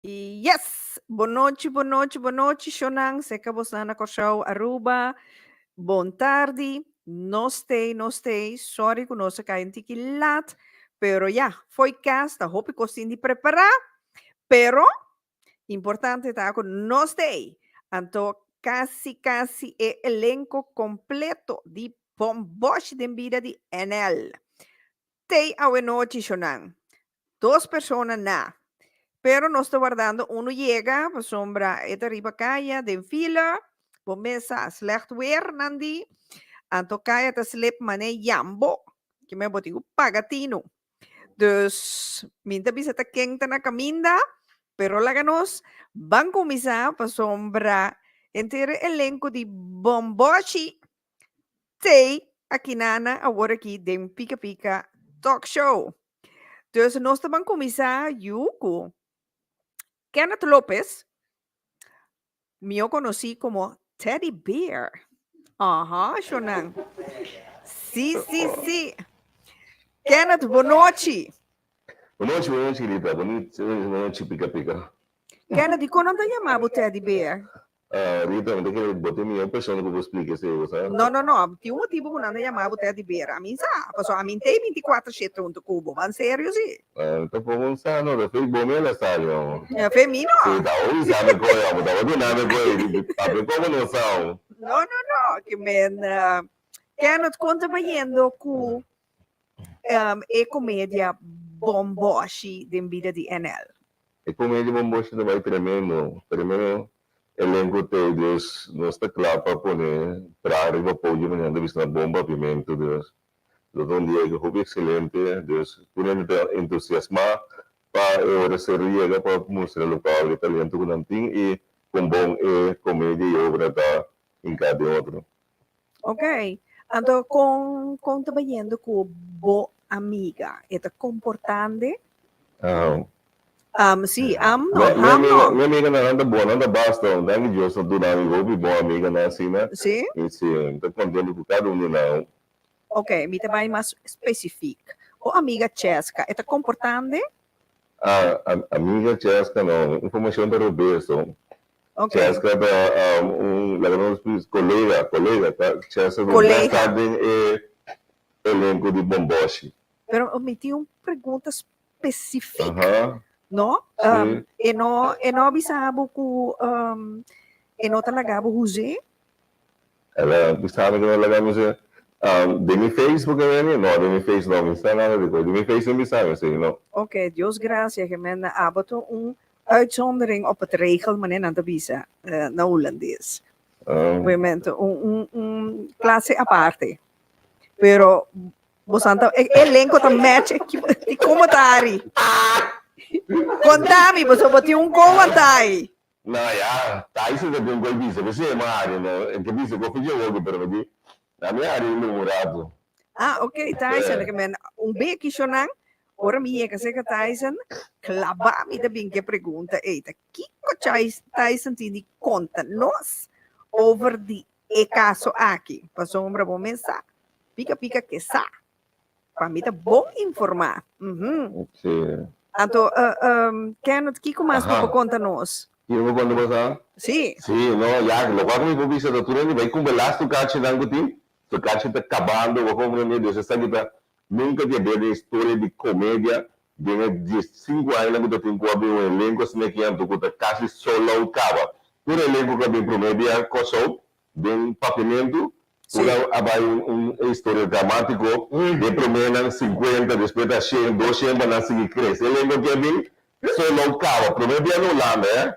Yes! Boa noite, Shonang, Seca Bosana Curacao y Aruba. Bon tarde, no stay, sorry que nós caem lat, pero ya, foi casta, hope que você de preparar, pero importante tá com no stay. Então, casi elenco completo de Bomboshi de vida de NL. Tei a noite, Shonang. Dos personas na. Pero no está guardando, uno llega, pues sombra, esta riba calle, de fila, bomesa, slecht weer, nandi, anto kaya te slip mane jambo, que me botigo pagatino. Dus, minta bisa ta kengta na kaminda, pero laganos, banco misa, pa sombra, entere elenco di Bomboshi, tei, akinana, agora aqui, dem pica-pica talk show. Dus, nós ta banco misa, yuko, Kenneth López, yo conocí como Teddy Bear. Ajá, Shonan. Sí. Kenneth, boa noite. Boa noite, querida. Boa noite, pica-pica. Kenneth, e quando te chamava Teddy Bear? Rita, não quero botar minha pessoa que eu vou explicar isso, sabe? Não. Tinha um motivo que não te chamava Teddy Bear. A mim, sabe? A mim tem 24 chetos no cubo. Mas sério, sim. Então, vamos lá, não. Eu fiz bom mesmo, sabe? É feminino? Sim, tá. Hoje sabe qual é. Tá ordinando qual é. Como não sabe? Não. Que men... Kenneth, conta vendo com a comédia Bomboshi de vida de NL. A comédia Bomboshi vai tremendo. Elenco Deus, nós está claro para poner, para arriba apoio, mas ainda vista bomba, pimento, Deus. Então, dia que foi excelente, Deus, por entusiasmar, para receber, para mostrar o local, o talento que não tem, e com bom comédia e obra da em cada outro. Ok. Então, com trabalhando com boa amiga, é comportante? Sim, minha amiga não anda boa, não anda basta, não é que eu sou do nome, boa amiga, não é assim, né? Sim? Sim, estou contando com cada um, não. Ok, me vai mais específico. O amiga Cheska, é comportante? Amiga Cheska, não, informação da Roberto. Ok. Cheska é colega, tá? Cheska é elenco de Bomboshi. Pero eu meti uma pergunta específica. No? E não avisava que não talagava o José? Ela pensava que não lagamos de mi Facebook, não, de mi Facebook não, me sabe nada de coisa. De mi Facebook não me sabe, assim, não. Ok, Deus graças, que men aboto uitzondering op het regel, meneer Nandabisa, na holandês. Obviamente, classe à parte. Pero, bosanta, elenco da match de comentário. Contami, você botou comentário. Não, tá, isso é bem coisa, você é uma área, não, é que você confundiu algo, pero aqui, na minha área, ele é morado. Ok, Tyson, que men, beetje Shonan, ora minha que seja Tyson, clava me também que pergunta, eita, que Tyson tem conta nós over de caso aqui, para sombra bom mensagem, pica que sa, para mim tá bom informar. Sim. Então, Kenneth, que mais tu conta nós? Que eu vou contar você? Sim. Sim, não, já, logo que me convisa da turma, vai com belasto caixa nango tim, so caixa tá acabando, vou com meu Deus, essa que nunca tinha visto história de comédia, de 5 anos que eu tenho que abrir elenco, assim que eu tô quase solo acaba. Por elenco que eu promedia, coisa, bem papimento, vai história dramático, de primeiro 50, depois da 100, 200, para não seguir crescer. Elenco que eu solo acaba, promedia no lama,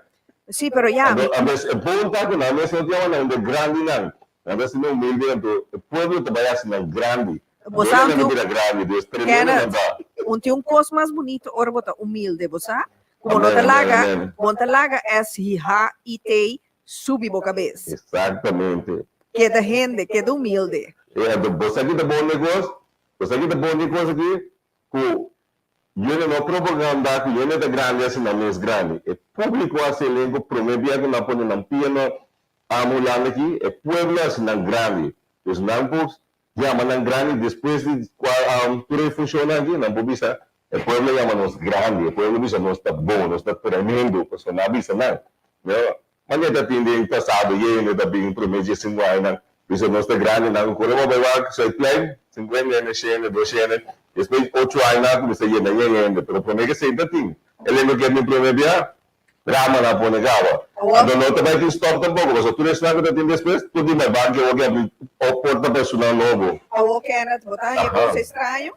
Sim, pero já. Mas é bom que na mesa não tinha nada grande não. Na mesa não humilde então o povo trabalha assim grande. Você não vira grande, Deus tremendo não dá. Um coisa mais bonito, ora bota humilde, você? Como não te laga é hiha e te subir a cabeça. Exatamente. Que da gente, que da humilde. Você aqui tá bom negócio? Você aqui tá bom negócio aqui? Eu não propaganda que eu não é grande assim na mesa grande. É público assim elenco promedia que não põe na piano amulando aqui é pueblo assim na grande. Os nampos já mandam grande depois de tudo funciona aqui não pode ser El pueblo llama-nos grande, el pueblo dice no está bom, no está tremendo, pues não avisa não. Mas já tem passado e ele também promete 5 anos, diz não está grande, não corremos para lá, só klein, 50 anos, 100, 200, depois 8 anos, você já não é ainda, pero promete que sempre tem. Ele não quer me prometer, Rama na Ponegava. Quando não te vai te stop tampouco, mas tu nesse lado tem depois, tu diz, mas vai que eu vou abrir o porta personal novo. O Kenneth, botar aí, você estranho?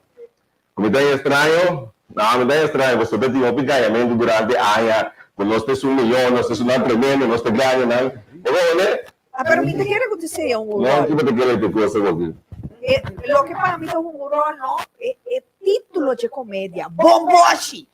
Comida estranho? Não, comida estranho. Você tem um picamento durante anos. Nós temos 1 milhão, nós temos um tremendo, nós temos ganho, não? Né? Pero me te quiere que te sea un No, rol. ¿qué te quiere que cosa aquí? Lo que para mí es un rol, ¿no? Es título de comédia. Bomboshi.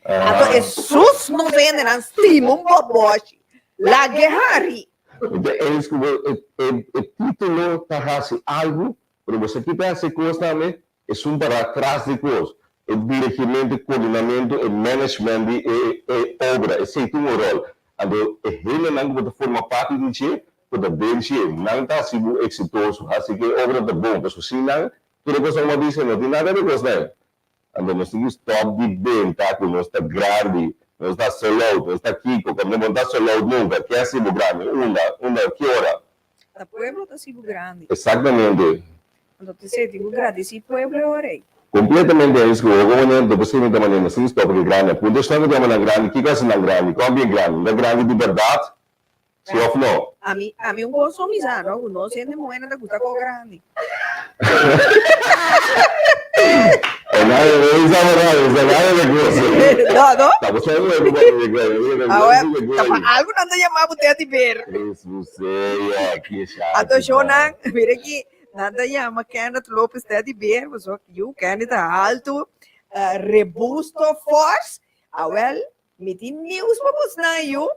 Jesus não vende, não Simon Bomboshi. La Guerrari. El título hace algo, pero você que pensa coisa também, é para trás de coisa. O dirigimento, o coordenamento, o management, a obra, esse é um rol. Então, ele não forma parte de ti, porque bem se não está sendo exitoso, assim que a obra está bom, mas se não, tudo que você diz não tem nada a ver com isso. Então, nós temos que stop de bem, tá? Que nós está grande, nós está solo, nós está Kiko, quando não está solo nunca, que é assim grande, uma, que hora? O pueblo está sendo grande. Exatamente. Então, você digo grande, esse pueblo é orei. Completamente isso que eu vou dizer, depois você me dá maneira, assim, stop de grande, quando estou de maneira grande, que coisa não grande, como bem grande, não grande de verdade, se ou não? A mim um gosto amizade, não? Não sei nem moeda da guta com grande. Não. Tá, você não é Algo não te chamava você de ver. Isso, sei, que chato. Ato Shonan, mira aqui, nada chama Kenneth Lopes de ver, mas o que o Kenneth alto, robusto, forte. Well, me tem news para você na eu.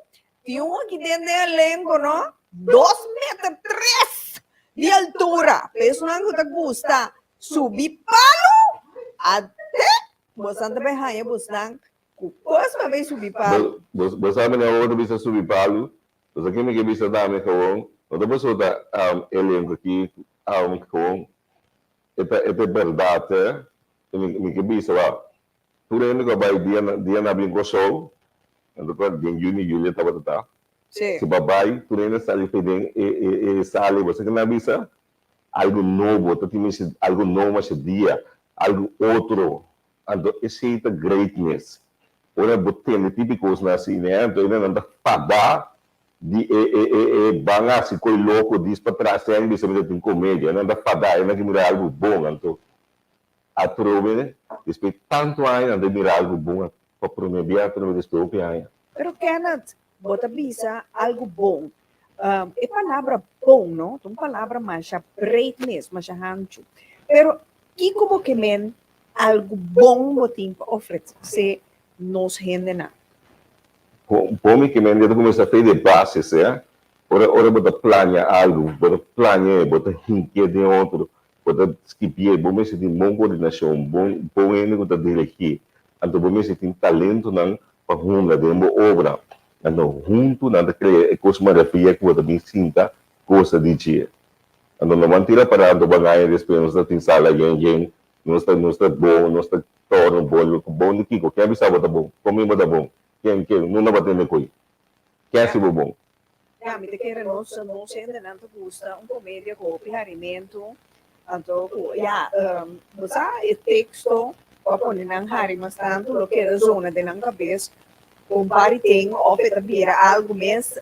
Tem um aqui dentro do elenco, não? 2,3 metros de altura. Pessoal que te gusta subir palo até você não vai ganhar você não vai subir palo. Você sabe na outra vez subir palo, você aqui me que vista da minha cão, outra pessoa da elenco aqui, cão, é verdade, me que vista lá. Tudo ainda que vai dia na brinco show, então dia junho julho tá. Se babai, tudo ainda sai fedem e sai você que na vista algo novo, algo novo esse dia, algo outro. Então, esse é a greatness. Ora, botando típicos na cena, então, ele não está fadar de bangar se coi louco, diz para trás, sem dizer que tem comédia, não está fadar, ele não quer mirar algo bom. Então, a trove, depois tanto ainda de mirar algo bom, para prometer, para depois o que ainda. Pero Kenneth, bota bisa algo bom. É palavra bom, não? É uma palavra mais greatness, mais rancho. Pero, que como que men algo bom botim para oferecer nos gente na? Por mim que men deve começar a fazer de bases, é? Ora bota planear algo, bota hinque de outro, bota skipar, bom mesmo tem bom coordenação, bom ainda bota dirigir. Então, bom mesmo tem talento não para uma de uma obra. Então, junto não criar cosmografia que bota bem sinta coisa de dia. Então, não mantira para andar banhar depois não tem sala alguém, não está bom, não está todo bom de Kiko, quem avisa bota bom, como bota bom, quem não vai ter coisa, quem se bom. Ja, me te quero não sei ainda não gusta comédia com piharimento, então você é texto para pôr na hari, mas tanto lo que é zona de na cabeça, compare tem ou vira algo mais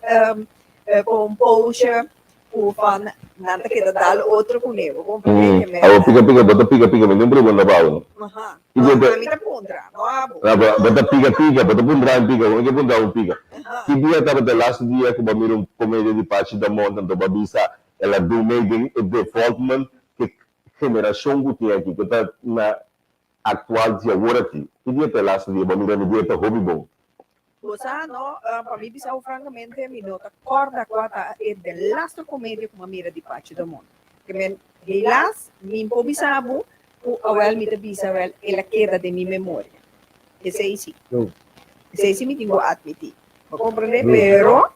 composure o fan nada que dar outro conego compreende me pica me lembro quando estava a mim tá contra bota pica bota pundra pica o que pundra um pica que dia estava the last dia que bamiro um comédia de parte da monta do babisa ela do meio defaultment que geração que tinha aqui que está na atual dia agora aqui que dia the last dia bamiro no dia tá hobby bom. Você não, para mim, bisau francamente, me nota corda quata é de last comédia com uma mira de parte do mundo. Que men, helas, me improvisavo, o awel me bisau ela queda de minha memória. Esse é isso. Esse é isso me tenho a admitir. Vou compreender, pero,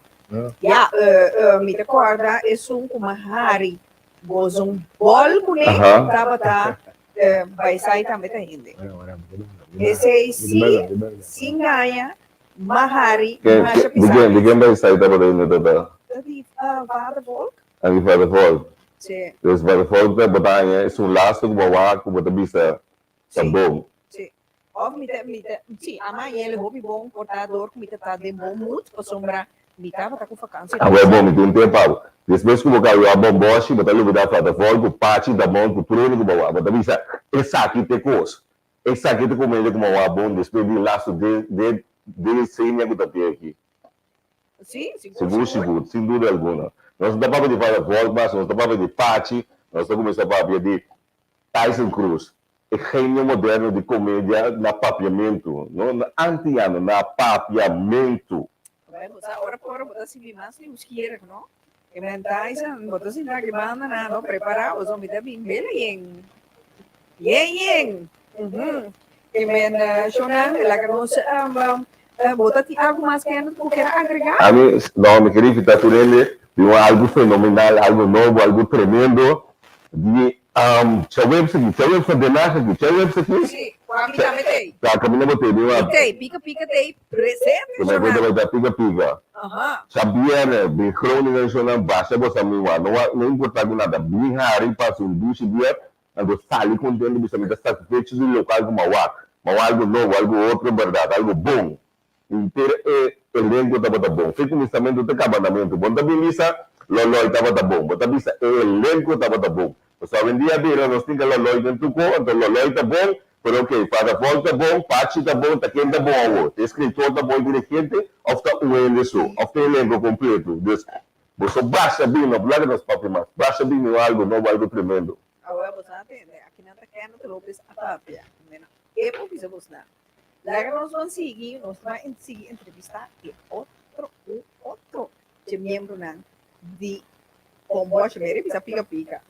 me recorda, é um como hari, gozo um bol com ele, tava vai sair também tá indo. Esse sim ganha, mahari, masha pisar. De quem vai sair também indo tata? Die vadervolk? Ang vadervolk. Sim. Dus vadervolk tá botando é um laço que bawa que bota bisa tá bom. Sim. Of sim, amanhã ele hobby bom, portador, comida tá de bom mood, para sombra, me tava tá com vacância. Ah, é bom, me tem tempo. Depois que o Curacao e Aruba Bomboshi, bota ali da vadervolk, o pati da mão, o treino que bawa, bota bisa essa aqui tem coisa. Essa aqui tem comida que bawa bom, depois de laço de senha que tá aqui. Sim, seguro, sem dúvida alguma. Nós não estamos de vadervolk, mas nós estamos de pati, nós estamos começando a falar de Tyson Cruz. É gênio moderno de comédia na papiamento, não anti-ano, na papiamento. Ora por hora, botar assim, mais nem os que não? E mentais, botar assim, na grimana, não preparar, os homens devem bem yen. Yen. E men, Shonan, ela que nós, botar algo mais que eu quero agregar? A mim, não, me queria ficar com ele, de algo fenomenal, algo novo, algo tremendo, de chavemos de nada, chavemos aqui. Sim, caminha metei. Tá, caminha metei, Pica tei, presente. Mas vai dar pica. Sabia, né? Bem crônica, isso não basta, você não importa com nada. Bem raro, passa duche dia, ando sali contendo, você me dá satisfeito do local como algo novo, algo outro, verdade, algo bom. Inteiro elenco estava bom. Foi começamento do acabamento. Bom, também missa, loloi estava bom. Bom, também elenco estava bom. Você vendia bem, nós tínhamos loloi dentro do corpo, então loloi está bom, pero ok, para volta tá bom, pachi está bom, tá quem tá bom, o escritor está bom, dirigente, ofta isso, ofta elenco completo. Você baixa bem, não plaga nos papéis mais, baixa bem algo novo, algo tremendo. Agora você entende, aqui não está querendo que Lopes a papia, eu vou fazer você. Lá nós vamos seguir entrevistar e outro de membro de Bomboshi, bisa pica-pica.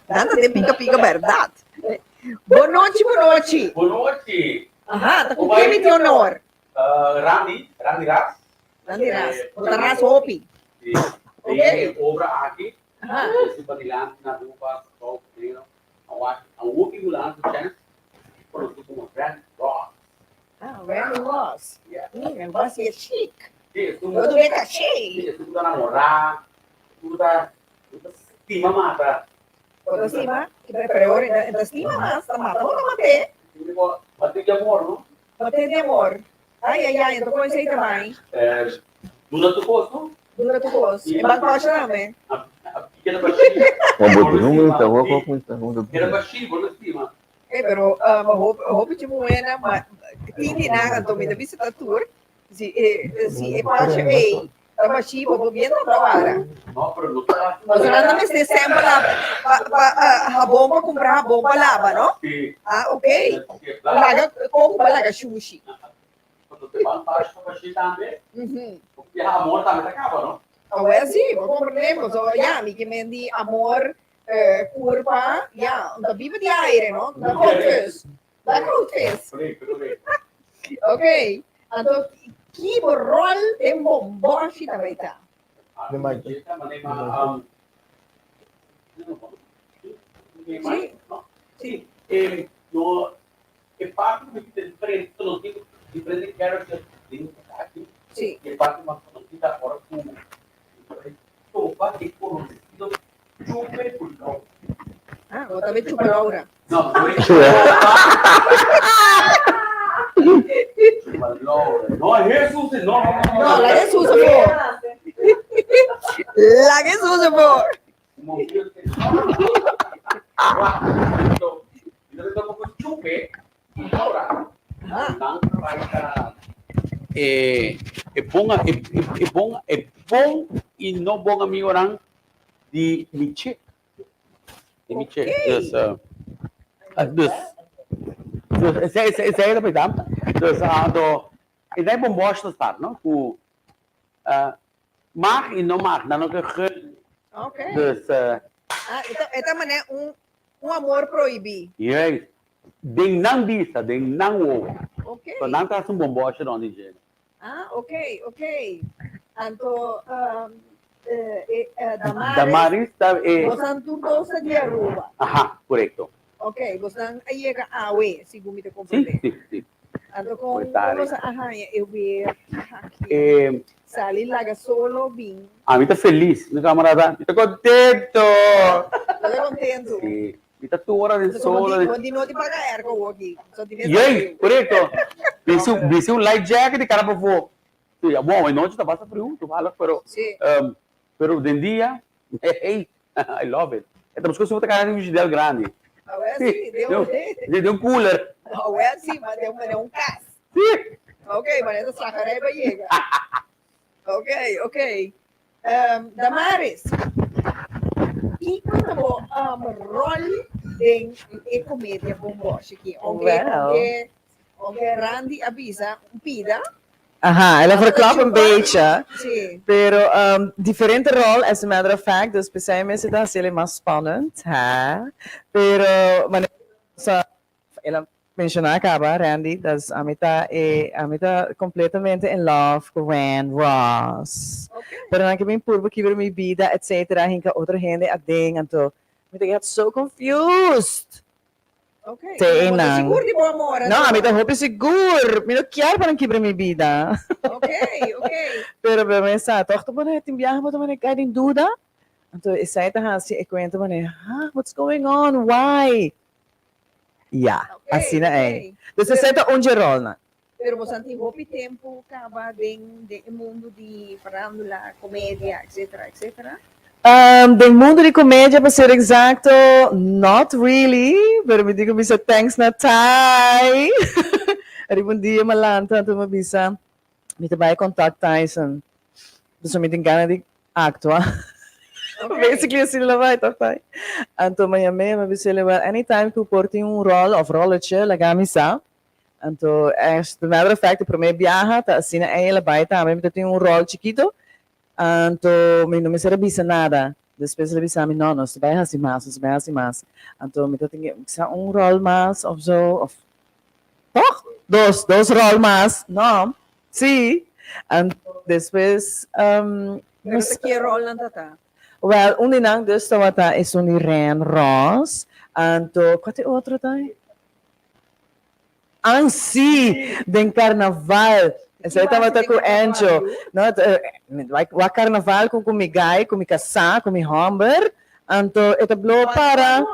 Nada de pica-pica, verdade. Boa noite. Boa noite. Tá com quem de honor? Randy Ras. Botar Ras Hopi. Ok. Obra aqui. Esse batilan na rua, só o working mulan do chance. Produto como Brand Ross. Brand Ross. Ross é chique. Isso, eu também tá cheio. Isso, tu namorar, tu tá estima mata. Quando estima, que preferiu, então estima mais, tá matando ou bater? Bater de amor, não? Bater de amor. Ai, então conheci aí também. Dura tu gosto? Dura tu gosto. E banco acha também. A pequena baixinha. Pequena baixinha, boa estima. Pero roupa de moeda, mas tem nada, então me dá vista tour. Se pode ver, tá baixinho, vou vendo agora. Mas nada mais de sempre lá, a bomba comprar a bomba lá, não? Ok. Laga como laga sushi. Quando você vai baixo, tá baixinho também. Porque amor também acaba, não? Oh, é assim, vou compreender, so ja, me que mendi amor curva, ja, da vive de aire, não? Da routes. Ok. Então, que rol tem Bomboshi também tá? Sim. É parte do que tem diferente characters aqui. Sim. É parte de uma conhecida agora como parte conhecido super pulcão. Eu também chupa Laura. Não é No, Jesus, no. La Jesús, amor. La Jesús, amor. Bom e não bom amigo orang de Miche. De Miche. Saya dapat tahu. Dus het is Bomboshi te start, no? Ku mag e não mag, dan ook een. Ok. Dus então mané amor proibido. yes. Ding nang bisa, ding nang wo. Ok. So nang tá um Bomboshi não de. Ok. Então Damaris está Santo Doce de Aruba. Ajá, correcto. Ok, você aí chega a awe, segundo me Sì, compreender. sì, sì. Ando com Detalhe. você arranha, eu ver aqui. Sali laga solo bem. Ah, mi tá feliz, meu camarada. Mi tá contento. Tô contento. Sì, mi tá tu ora del Quando sole. di noti paga ergo aqui. Só de E aí, correto? Visi un light jacket e cara pra fo. Sì, bom, e noite tá basta frio, tu fala, Sì. pero den dia, hey, I love it. E estamos com essa cara de vigidel grande. Agora Sì, sim, deu. deu um cooler. Agora sim, mas deu um cas. Sì. Ok, mas essa sacaré vai chegar. Ok. Damaris, e quanto rol de comédia Bomboshi aqui? Onde Randy avisa, pida. Aha, ela verklapt een beetje. Sim. Pero diferente rol, as a matter of fact, dus specialmente dat is helemaal spannend. Hè? Pero, maar ela mencionar acaba, Randy, dat amita completamente in love com Rand Ross. Okay. Pero na kami purbo kibir mi bida, etc. Hinka outra gente a ding, anto, amita get so confused. Ok. Tem, Mas não. seguro de bom amor. Não, amita hope seguro. Mi não quero para kibir mi bida. Ok. Pero bemesa, toch to bane timbiyahan mo to bane kahit in duda. Anto isa ita ha si ikwento bane, what's going on? Why? Yeah, assim é. Dus is ita onje rol na. Pero você tem hopi tempo acaba de mundo de farándula, comédia, etc. De mundo de comédia, para ser exacto, not really. Pero me digo bisa thanks na Thai. Ari bom dia malanta to mabisa. Me trabalho contact Tyson. Dus me tem gana de actua. Basically, assim ela vai, tá? Anto Miami, mas você leva anytime que o porte rol of rolletje, la camisa. Anto, as the matter of fact, para mim viaja, tá assim ela vai, tá? Mas tem rol chiquito. Anto, me não me serve bisa nada. Depois ele disse a mim, não, você vai assim mais. Anto, me tem rol mais, of zo, of... Toch? Dos rol mais, não? Sim. Anto, depois... Pero que rol na tata? Well, uninang dus tawata is Ren Ross. Anto, qual é outro daí? Ang si, den carnaval. Essa tawata com Encho. No, wa carnaval com kumigay, kumikasa, kumihomber. Anto, ito blow para...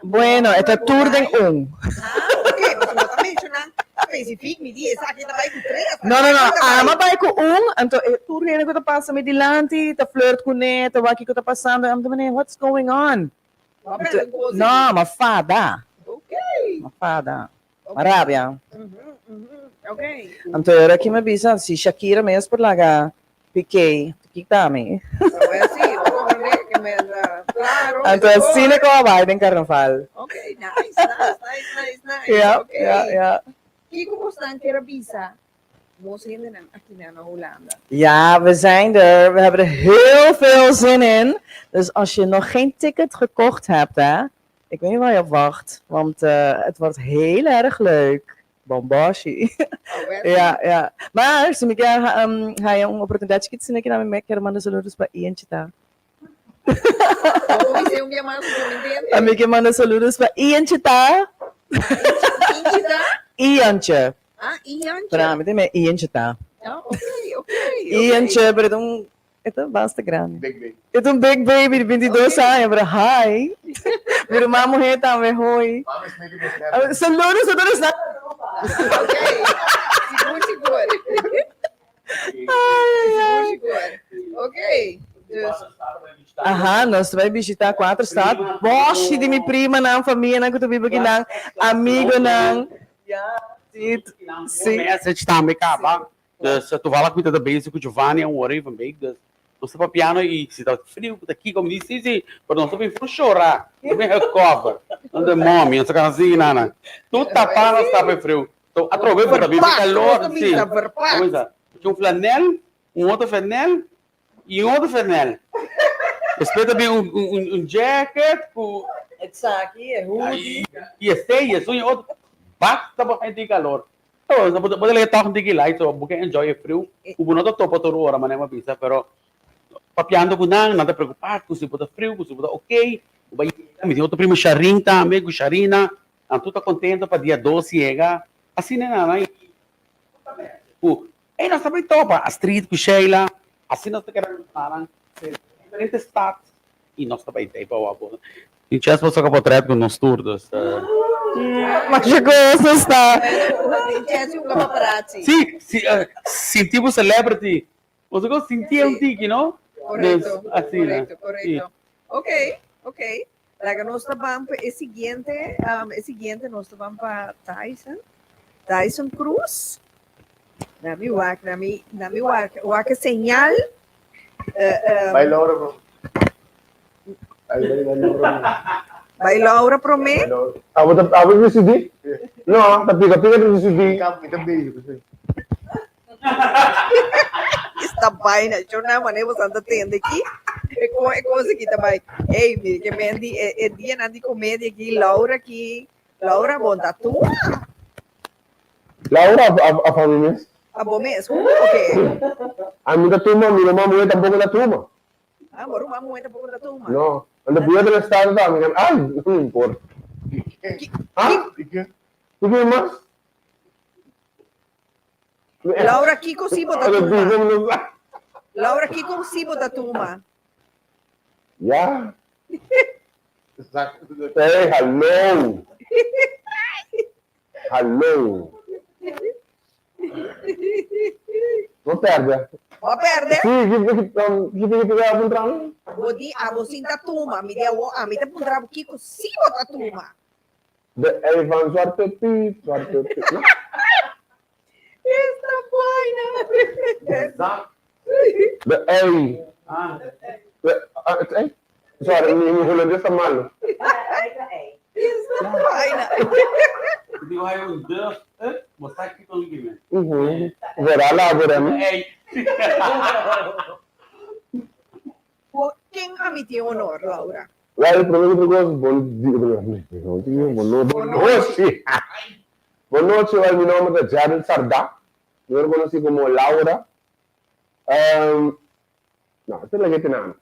Bueno, ito tour den Ok, mas não tá mencionando específico, me diz, aqui tá vai com três. No. Ama ba ko anto tour rin ko ta passa me dilanti, ta flirt ko ne, ta waki ko ta passando, am tamane, what's going on? No, mafada. Ok. Mafada. Marabia. Ok. Anto era que me bisa si Shakira mesmo por laga Piqué, kikami. Agora sim, que me claro. Anto sine ko vai den carnaval. Ok, nice. Yeah, Okay. yeah. E como staan kera bisa? Moest je in aqui na Hollanda? Ja, we zijn er. We hebben er heel veel zin in. Dus als je nog geen ticket gekocht hebt, hè, ik weet niet waar je op wacht. Want het wordt heel erg leuk. Bomboshi. Ja. Maar, se me quer uma oportunidade que você não me quer mandar saludos para Ianchi, tá? Você me manda saludos. A mim que manda saludos para Ianchi, tá? Ianchi. Ianchi. Para mim também Ianchi, tá? Ok. Ianchi, pero ito basta grande. Big. Ito big baby de 22 anos, pero hi. Pero mamo heta, me hoy. Saludos a todos. Ok. Seguro. Ok. Aha, nós vamos visitar 4 estados. Bosch de minha prima, na família, na que tu vive aqui, na amigo, na. Sim. Message também, cara. Dus tu fala que tá bem com o Giovanni, hora even bem. Dus nós estamos piano e se tá frio, tá aqui como disse, sim, mas nós estamos para chorar. Não vem recover. Não tem mommy, essa casinha, nana. Tu tá para, está bem frio. Então, aproveita para beber calor, sim. Vamos lá. Tinha flanel, outro flanel e outro flanel. Depois também jacket com... Exato, é hoodie. E isso e outro. Basta para gente calor. Então, pode ler toque de lá, então, porque enjoy o frio. O bono tá topa toda hora, mas não é uma pizza, pero papiando com nada preocupado, com se botar frio, com se botar ok. Me outro primo Charin também, com Charina. Tu tá contente para dia 12 chega. Assim, né, não? E nós também topa. A Street com Sheila. Assim nós queremos falar. Diferentes estados. E nós também tem para o abono. E já se você acabou com nos turnos. Mas chegou essa está. Sim, sentimos celebrity. Você gosta de sentir um tique, não? Correcto, Assim, né? correcto. Ok. Laga nós vamos para o seguinte nós vamos para Tyson Cruz. Nami wak señal. Vai Laura, bro. Vai Laura Promé. Apa decidi? No, tapi decidi. Kita beli. Esta vaina, eu não maneiro tanta tenda aqui. É coisa aqui também. Ei, que mendi é dia na de comédia aqui, Laura Bondatua. Laura, apa mesmo? A bom mesmo? Ok. A minha turma, minha mamãe também da turma. Ah, baru mamu entra pouco da turma. No, anda buat da estado da minha. Ah, não importa. Ah, o que mais? Laura Kiko Sibo da turma. Laura Kiko Sibo da turma. Yeah. Hey, hello. Hello. Não perde. Ó, perde. Sim, que pegar a entrada. Vou dir, você da turma. Me deu, me deu pundrabo Kiko Sibo da turma. É van zwarte piet. Esta vaina. Exato. Ei. Sorry, mi holandês tá malo. Esta vaina. Digo, aí um Deus, mostrar aqui com ninguém. Verá lá, Quem a me tem honor, Laura? Well, primeiro bom noite. Boa noite, meu nome é Jared Sarda. Eu conheci como Laura. Não, isso é nada.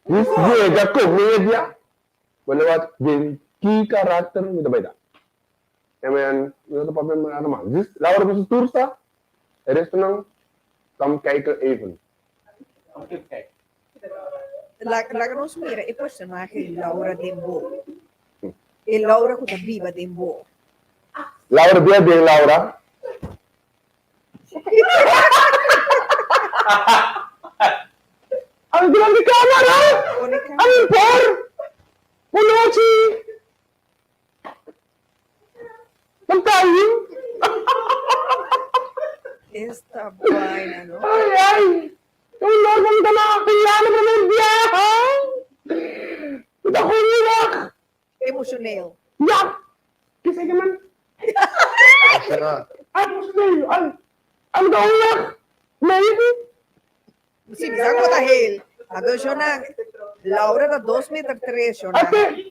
Isso é comédia. Quando eu vejo que caráter me dá bem. Eu não papel mais nada. Laura você tursta? É resto não. Come kijken even. Ok. Laga nos mira, e personagem Laura Dembo. E Laura que tá viva Dembo. Laura, bem, Laura. Ang grande camera! Ang por! Punochi! Pantay! Esta vaina, ¿no? Ay! Yung lorong ka na, kaya na ng biyahe! Ito ko niyak! Emocioneel. Yak! Kasi ka man! Ay, emocioneel! Ang dawiyak! Maybe? Sim, bisa ko dahil. Ado siya na, Laura da 2,3 metros siya na. Ate!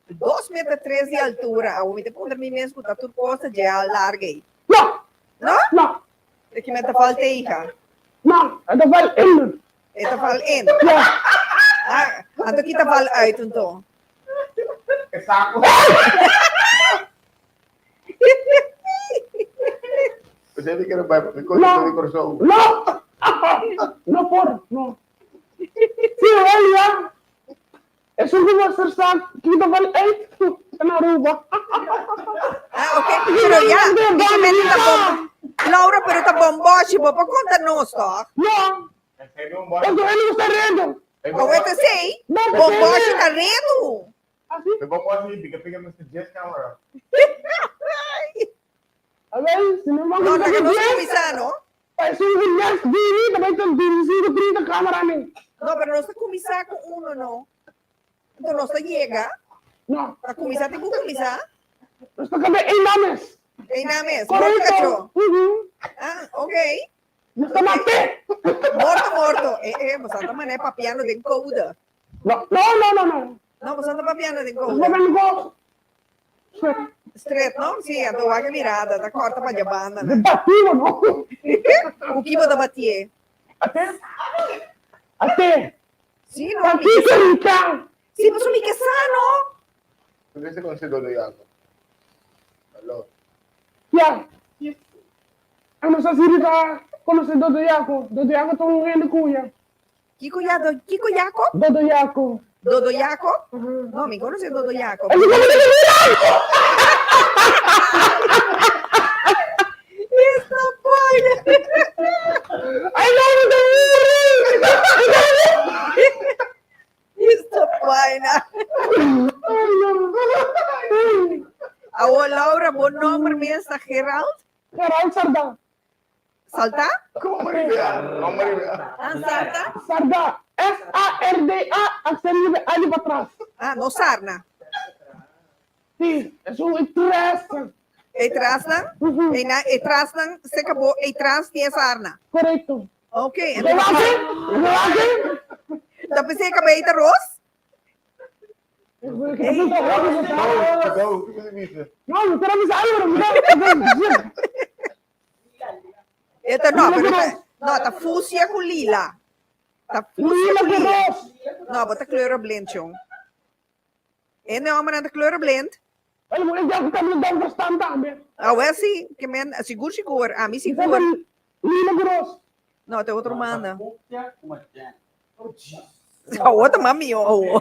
2,3 metros de altura. A umite po na mesmo, tá tudo costa de larga. No! No? No! É que me tá falta hija. No! Ito ba? In! Ito fal in. Yeah! Ah, ando kita fal ay tunto. Exacto! Pwede ka na ba? No! No! No por, no. Sí, Elia. Es un master sack. Kita ba 8? Sa Aruba. Ah, okay. Pero ya, Laura, pero tá bomboshi, po, conta-nos, to. No! Ito, ano mo sa rendo? Como é que sei? Bomboshi tá rendo. May bawa kasi, biga-biga mo sa jet camera. Abay, sinumang No, kita no, sa no, jet. kumisa, no? Ay, sungin next dini. Tabay ito, dini sa camera ni. No, pero no está kumisa con uno, no. Entonces no se llega. No. A kumisa, te kumisa. Basta kami inames. Kay names, Correcto. morto kacho. Ah, okay. Basta mate. Morto. Bastante mané papiano din code. No. No, bastante papiano din code. Basta ko. Straight, no? Sì, a tua che mirada, da corta pa banda. Debativo, no? O que da batie? Ate? Sì, no, Aqui, Rita! Sí, mas mi que sano. Pwede kung si Dodo Yago. Hello. Ya. Ano sa siri ka? Kono si Dodo Yako. Dodo Yako tong ngayon kuya. Kiko Yako? Dodo Yako. Dodo Yako? No, mi conoce Dodo Yako. Esta vaina. I love the Esta vaina. Awo Laura, buen nombre mío está Gerald. Gerald Sarda. ¿Salta? Kung maribaya. Kung maribaya. Ah, ¿salta? Sarda. S-A-R-D-A. Aksen ni Ali Patras. Ah, no sarna. Sí, es un tres. E trasnan? E trasnan se acabó. E trans tiene sarna. Correcto. Ok. Lalaki? Lalaki? Tapos se acabé de arroz? Go. Kung bisa. No, no te la algo, mira. Esta no, pero no, está fusia con lila. Está fusia Lila con que lila. roos. No, wat de kleuren blind, jong. En de allemaal aan de kleuren blind. Alam mo, hindi ako kami nagdang verstaan dami. Ah, wel sim, que men, seguro, seguro. Ah, mi Isa seguro. man, lila que roos. No, tem outro manda. Uma jam. A outra mami, oh.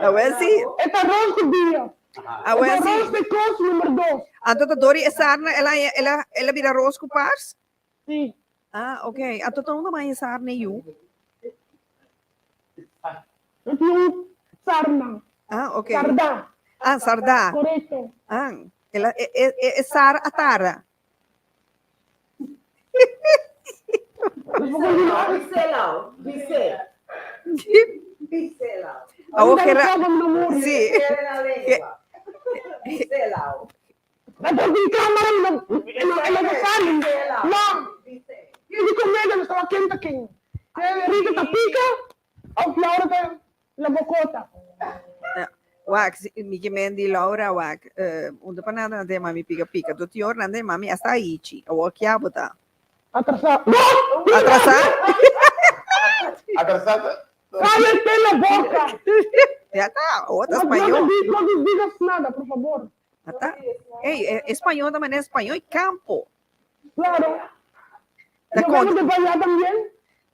Ah, wel sim. Ito roos ko diya. Ah, wel Ito roos sim. de course nummer 2. Anto to Dori Sarna, ela vira arroz com pars? Sí. Ah, ok. Anto to não mais Sarna you. Ito yung sarna. Ah, ok. Sarda. Ah, sarda. Correcto. Ah, ela é Sara Atara. Ah, o que era. Sim. Ito yung camera ng nagsasaling. No. Hindi ko mega gusto ka Kenta King. Kaya rito tapika. Ang flower tayo. Labokota. Wak, mi mendi Laura wak. Unde panada na mami pica. Do tior na mami hasta aí. O que abota. Atrasa. No! Atrasar? Atrasada. Cállate la boca. Já tá. Outra No espanhol. digas nada, por favor. Ah, tá. Ei, espanhol também é espanhol e campo. Claro. Da Yo vengo conta. de allá también.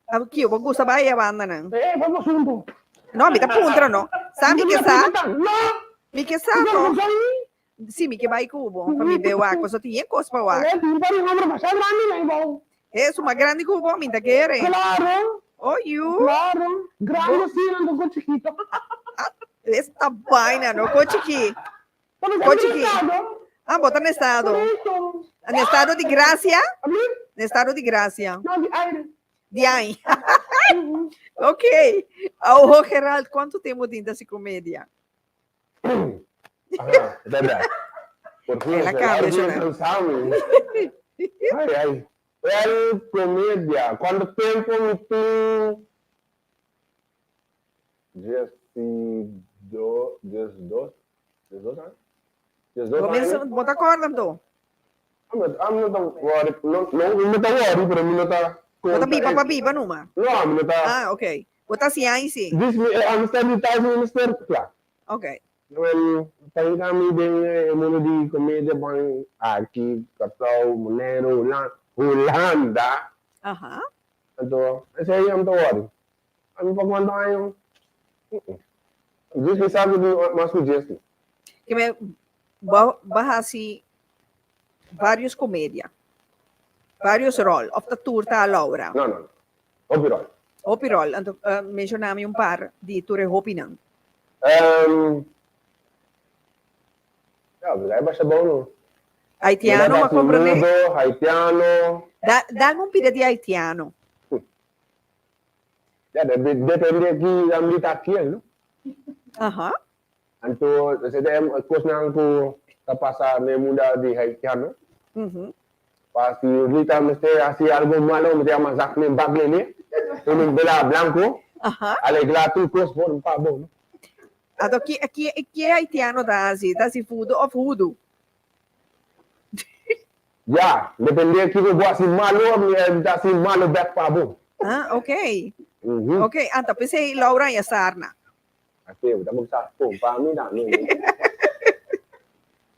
Aqui, eu vou gostar de banda, não. Vamos juntos. Não, me dá puntra, não. Sabe que sa? No. Me que sa, Ikaw não. sa Sim, me que vai cubo. Para me ver wak. Só tinha coisa para wak. Di ba yung hombre masyado rami na ibaw? É uma grande cubo, me da querer. Claro. Oh, you. Claro. Grande sí, nando con chiquito. Esta vaina, não. Coche aqui. Pero sa Coche amin aqui. estado. Ah, bota no estado. Correcto. No estado de gracia? Amin? No estado de gracia. No, di aire. De aí. Ok. Oh, Gerald, quanto tempo tem dessa comédia? Ajá, verdad. Por fin, En la cama, alguien eso no. cansado. Ay. Real comedia. ¿Cuánto tiempo me tú? 12 anos? Começa, bota a corda, então. I'm not worried. No, I'm not worried, pero I'm not. Bota pipa numa. No, I'm not. Ah, ok. Bota assim, aí sim. This, I'm studying time minister. Ok. Well, tayo kami din muna di komedya pang Aki, Kataw, Monero, Hulanda. Aham. Ito, kasi yung tawari. Ano pagmanta kayo? Just sabi din mas suggest. Que me bahasi vários comédia. Vários rol. Of the tour tá a Laura. No. Overall. Opirol. Então, mencionamos par de tour Hopinan. Wala ba siya ba no? Haitiano, ma comprende? Haitiano. Dá um pida de haitiano. Depende aqui ang litakyan, no? Aham. Anto, sa dem, course na ko tapasa may muda di Haitiano. Uhum. Pasti lita mesti asi algo malo, mesti masak ni bagle ni. Unang bela blanco. Aham. Alegratu course for pa bo. Então, aqui é haitiano da fudo of hudo. Ya, depende aqui ko buat si malo, si malo back pa bo. Ah, ok. Ok. Então, pensei Laura e a Sarna. Aqui, tá com essa pompa, me dá, não.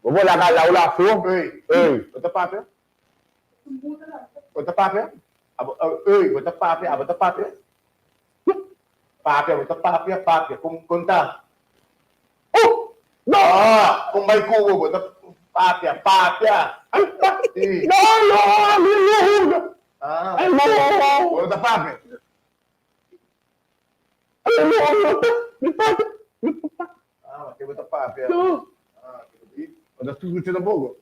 Vou lá lá fo. Ei, Bota papel. Bota papel. Ei, bota papel, bota papel. Papel, bota papel, papel. Como contar? Não! Kung may kubo, bota papel, papel. Não! Ah, Não! bota papel. Ah, mas bota papel. Ah, bota tudo que pouco.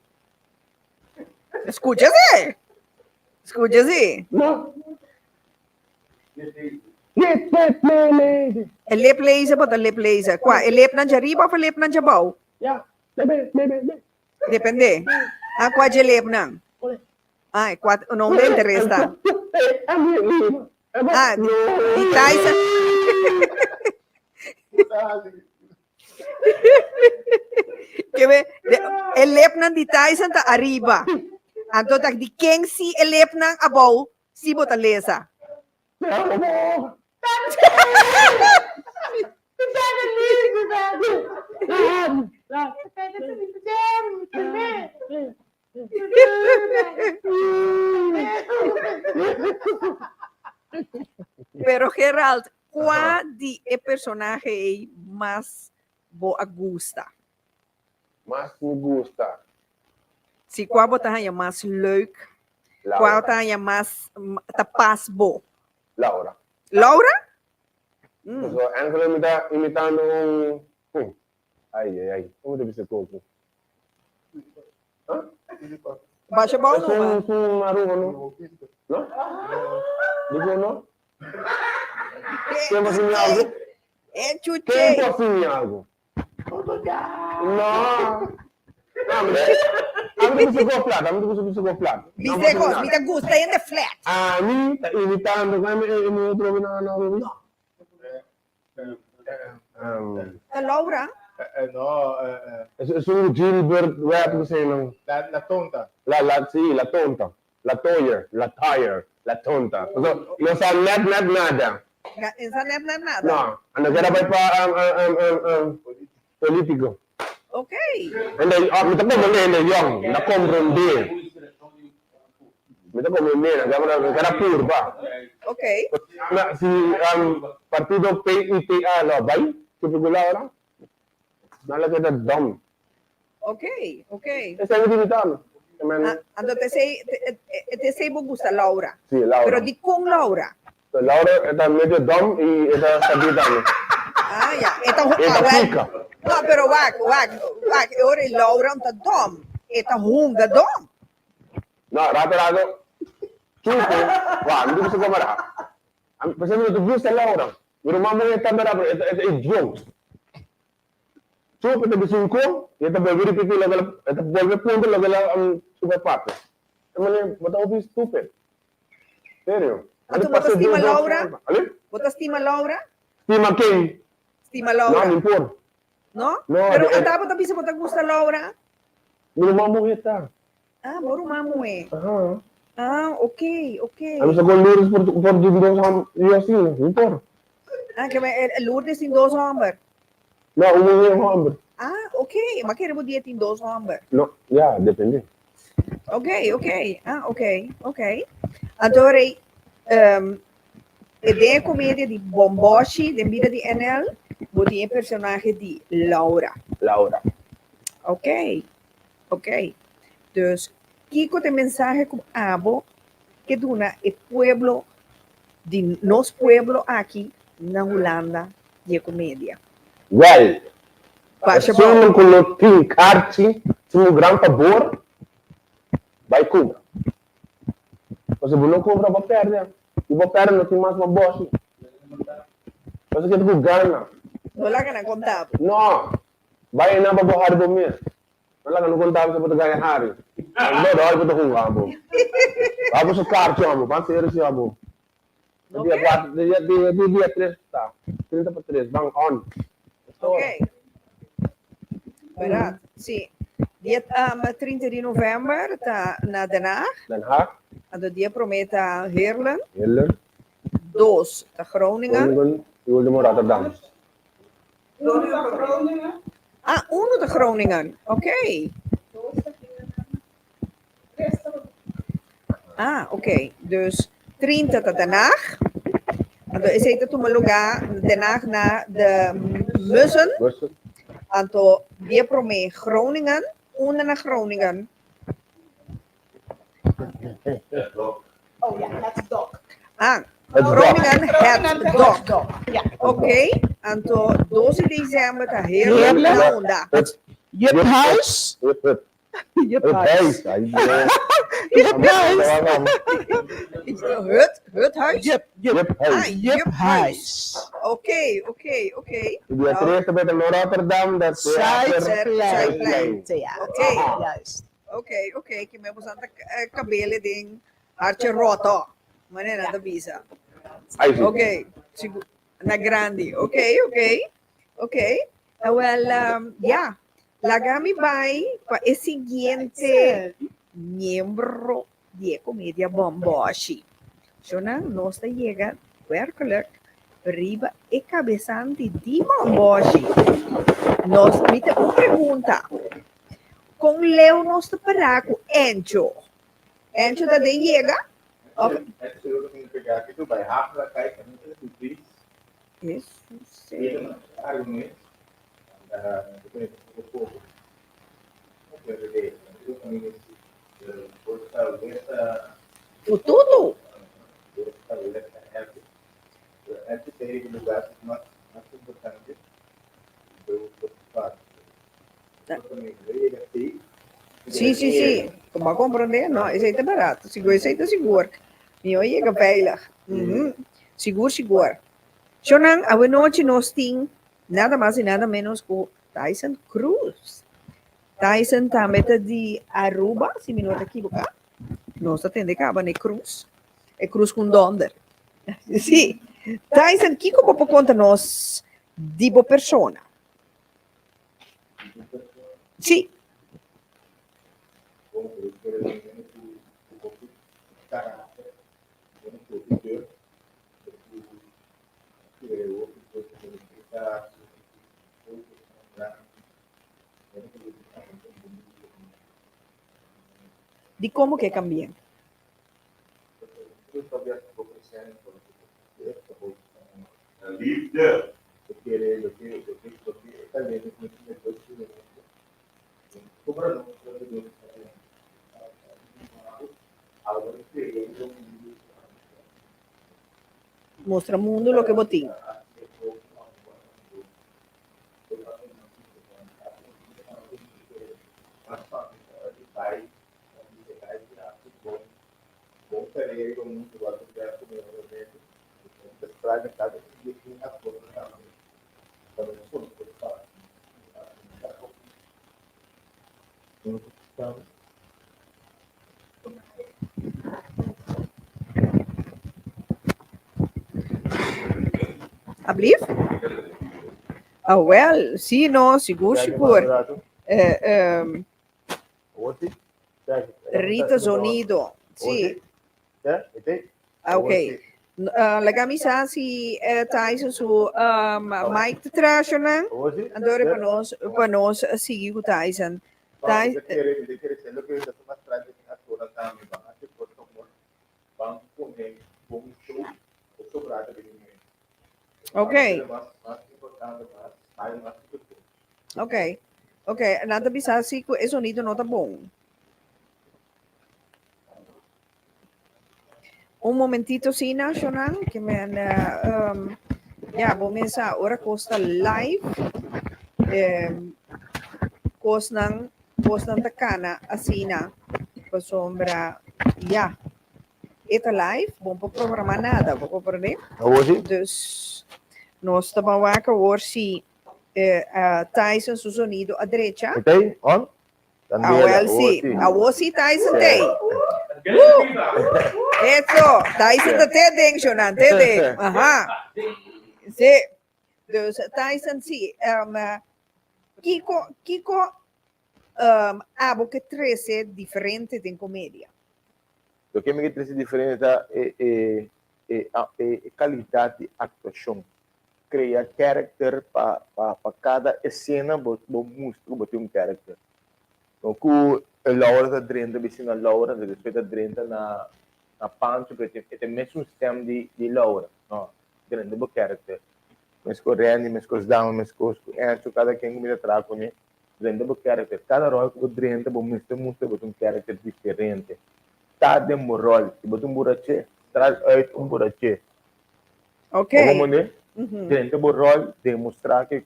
Escucha-se. Escucha-se. Não! É lep leise, bota lep leise. Qual? É lep na jariba ou lep na jabau? Ja, bebe. Depende. Ah, qual é lep na? Ah, qual não me interessa. Ah, de Tyson. Que ve, é lep na de Tyson tá arriba. Então, de quem se é lep na abau, se bota lesa. Pero Gerald, qual de é personagem mais boa gusta? Mas me gusta. Se qual botar é mais leuk, qual Laura. tá é mais tapas bo? Laura. Laura? So, en kalau imitando un... Ay. ¿Cómo te dice coco? ¿Ah? Baixa bom Es não? un aruba, ¿no? ¿No? ¿Digo no? ¿Quién va a hacer algo? É ¿Quién chuche. va a hacer algo? No. Amo que você flat, amo que você flat. Me gusta ainda flat. A mim, tá imitando, vai me outro não. A Laura? No, Es un Gilbert, rap que se no. la tonta. Sí, la tonta. La toyer, la tire, la tonta. O sea, no sabe nada. Essa não é nada. No, anda que era para político. Ok. Me está como young, la comprender. Me está como nena, que era purba. Ok. Si partido PITA lo vai, que pegula ahora, no le queda dumb. Ok. Ese es limitado. Então, te sei me gusta Laura. Sí, Laura. Pero di com Laura. Laura está medio dumb y está sabitando. Ah, ja. Então, pica. não, pero wag. Ora Laura tá dom. Eta hunga dom. No, rato. Chupo, hindi ko sa kamera. Kasi mo ito gusto Laura. Pero mamaya está berapa, это idiot. Chupo, ito bisingko, ito volver pipi lagala, ito volver punto lagala ang super pato. Emang bata obi stupid. Serio. Então, você estima Laura? Você estima Laura? Estima quem? Estima Laura. Não importa. No? No, Pero andaba também se você gusta Laura? Pero mamaya está. Ah, moro mamu eh. Ajá. Ah, ok. Ano sa Lourdes por dividir yo así, no importa. Ah, que Lourdes tem 2 homens. No, un hombre. Ah, ok. Mas que ele dia tem 2 homens. No, ya, depende. Ok. Ah, ok. Adoro a comédia de Bomboshi, de vida de NL, botei personagem de Laura. Ok. Dus, Kiko tem mensagem com Abo, que duna é pueblo, de nosso pueblo aqui, na Holanda, de comédia. Well, Baixa se não coloquei carte, se um grande favor, vai cobrar. Você não cobra, vai perder. E vai perder, não tem mais uma bosta. Você quer que ganha? Não lá que não contava. Não, vai na babohar do mês. Não lá que não contava, você pode ganhar hari. Não, dá para tu amo. Vamos o carte, amo. Vamos ser esse amo. Dia 3, tá. 30 para 3, vamos on. Ok. Verdade? Sim. Dia 30 de novembro está na Den Haag. En dia promete Heerlen. 2 de Groningen. E o último Rotterdam. Ah, uno de Groningen. Oké. Ah, oké. Dus 30 de Den Haag. En dan is het toen lugar Den Haag naar de Mussen. Versus. Anto dia prome Groningen, una naar Groningen. Oh ja, het dok. Ah, Het Groningen, Groningen, het dok. dok. Ja. Oké, anto 12 december ta heerlijk Heerlijk. na onda. Je hebt huis. Je hebt Het huis. huis. Je hebt huis. Het huis? Je hebt Ah, huis. Je hebt huis. Oké. Dia três met een Rotterdam, dat Zuidplein. Ja, Oké. juist. Oké, que me aan de cabelo ding hartje roto. Mané nada visa. Oké, na grande. Oké. Well, yeah. Lagami vai para o seguinte membro de Comédia Bomboshi. Jonan, nós chega werkelijk riba e cabeçante de Bomboshi. Nós me tem uma pergunta. Com Leo nós te parar com Encho. Encho da de chega? Het zullen we pegar aqui do bij Rafa, kijken, en het is Isso, sim. argumento. O tudo? Antes de lugar mais importante do fato. Sim. Como compreender? Não, isso aí tá barato. Seguro, isso aí tá seguro. Meu chega veilig. Seguro. Jonan, a noite nós temos nada mais e nada menos que Tyson Cruz. Tyson tá meta de Aruba, se me não equivocar. Nós atende caba ne Cruz. É Cruz com donder. Sim. Tyson, que como por conta nós de boa persona? Sim. De como que cambiam? Liefde. Mostra o mundo lo que botim. Alsjeblieft? Oh, well, sim, não, seguro. Rita Zonido. Sim. Ok. La camisa si Tyson su Mike te tracionan. Andore para nós seguir com Tyson. Tyson. Ok. Nada bisa si o sonido não tá bom. Um momentito, sim, Nacional, que me vou começar agora costa live. Cosnan takana asina pa sombra eta live bom para programar nada vou compreender dus nós estamos wakker hoor si Tyson su sonido a derecha On? si Tyson tem eso Tyson te ding Jonan te ding sim dus Tyson si Kiko abo que 13 diferente de comédia. O que me interessa diferente é qualidade de atuação. criar character para cada cena, você mostra que tem character. Então, com a Laura está dentro, a vizinha Laura, depois está dentro na pancho, porque é o mesmo sistema de Laura, não, dentro do character. Mas com Randy, mas com os damas, mas com cada quem me atrás com ele, dentro do character. Cada rol que você dentro, você mostra um character diferente. Cada rol, se você burache, traz burache. Ok. Como dentro do rol, demonstrar que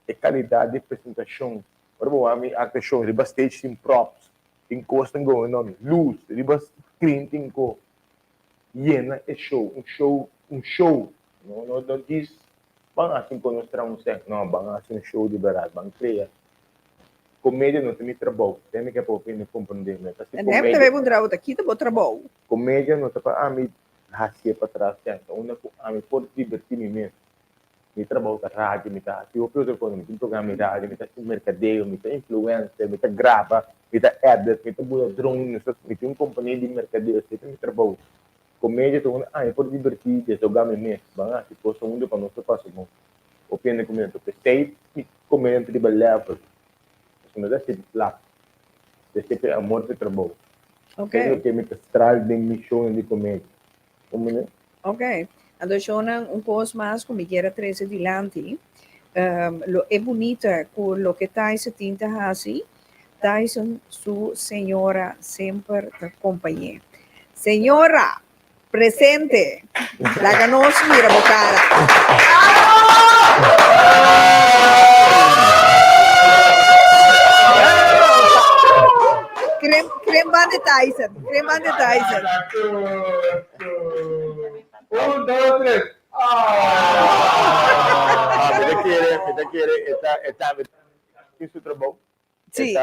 é qualidade de apresentação. Por exemplo, a minha show, riba stage tem props, tem costa going on, luz, riba screen tem co. Yena é show, um show. Não diz, vamos assim mostrar um set, não, vamos assim um show de verdade, vamos criar. Comédia não tem trabalho, tem que para compreender, né? Nem também vou trabalhar aqui, tá bom trabalho. Comédia não tá para me raciar para trás, então, me pode divertir mesmo. Me trabalho com a rádio, me tá, se eu outra coisa, me tem programa de rádio, me tá mercadeiro, me tá influencer, me tá grava, me tá edit, me tá boa drone, me tem companhia de mercadeiro, você tem trabalho. Comédia, então, eu pode divertir, de jogar mesmo, se fosse um para não se faça bom. Opinião comédia, porque sei que comédia de level, se não dá sempre lá, se sempre amor de trabalho. Ok. Tenho que me traz de missão de comédia. Como né? Ok. Então, Shonan, coisa mais como que era 13 adiante. É bonita com o que Tyson tinta assim. Tyson, sua senhora, sempre te acompanha. Senhora, presente. La que nos mira, bocara. Crema de Tyson. Crema de Tyson. Um, dois, três. Me quiere, isso trabalho. Sim.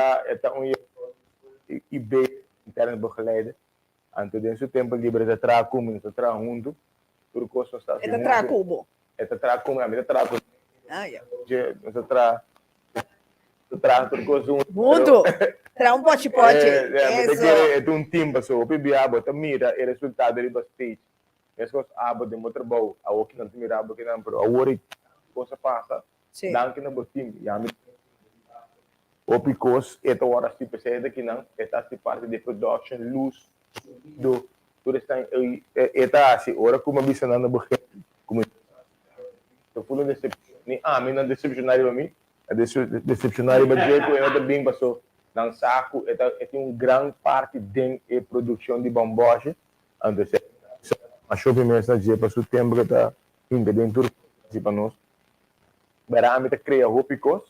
E bem, interno begeleiden. Antes desse tempo livre de trabalho, como se trabalha junto, por coisa está É tra cubo. É trabalho como a minha trabalho. Ah, yeah. Você trabalha por coisa Junto. Tra pote. É um tempo só, o PBA bota mira o resultado de bastante. As coisas abo de muito bom, a o que não mira abo que não pro, a hora coisa passa. Dan que não botim, já me o picos esta hora se percebe que não, esta se parte de production luz do tudo está esta assim, hora como a bisa não porque como eu fui decepcionado, me não decepcionaria a mim, decepcionaria mas eu que eu também passou não saco, é um grande parte de produção de Bomboshi, antes a shopping mesmo dia passou tempo que tá indo dentro para nós, berame cria picos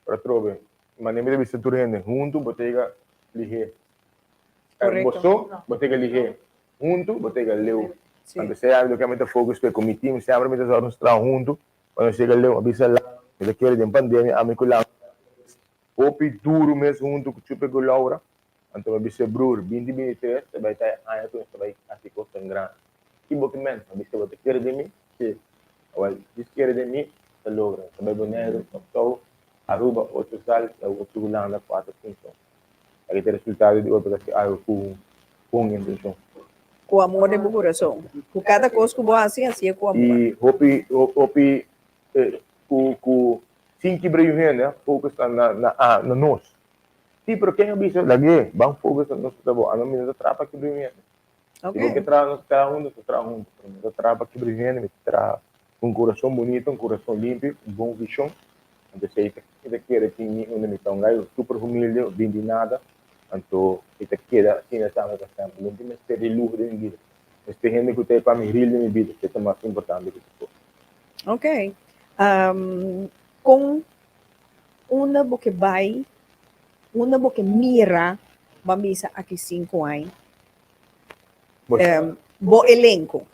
para trobe mas nem me deve ser turende junto botega lihe bosso botega lihe junto botega leu antes se abre locamente focus pe comitim se abre muitas horas tra junto quando chega leu avisa lá ele quer de pandemia a me colar opi duro mesmo junto com chupe com Laura então me disse brur 2023 você vai estar aí tu vai assim coisa grande que documento me disse você quer de mim que well diz quer de mim se logra você vai bonito então Aruba, 8 sal, 8 gulana, 4 função. Aí tem resultado de outra que com intenção. Com amor e coração. Com cada coisa que boa assim é com amor. E hopi com cinco brilhos né, focus na nós. Sim, pero quem avisa lagi, bang focus na nós tá bom. Ano minuto trapa que brilho. Ok. Que nós tra junto, minuto trapa que brilho, me tra um coração bonito, um coração limpo, bom visão. Então, se kita kira tinggi una mitong gayo super humilde, bindi nada. Então, kita kira sina sama kasama. Não tem mais ter luxo de vida. Mas tem gente que tem para me rir de minha vida, que é mais importante que isso. Ok. Com uma boca vai, uma boca mira, mamisa aqui 5 anos. Bo elenco.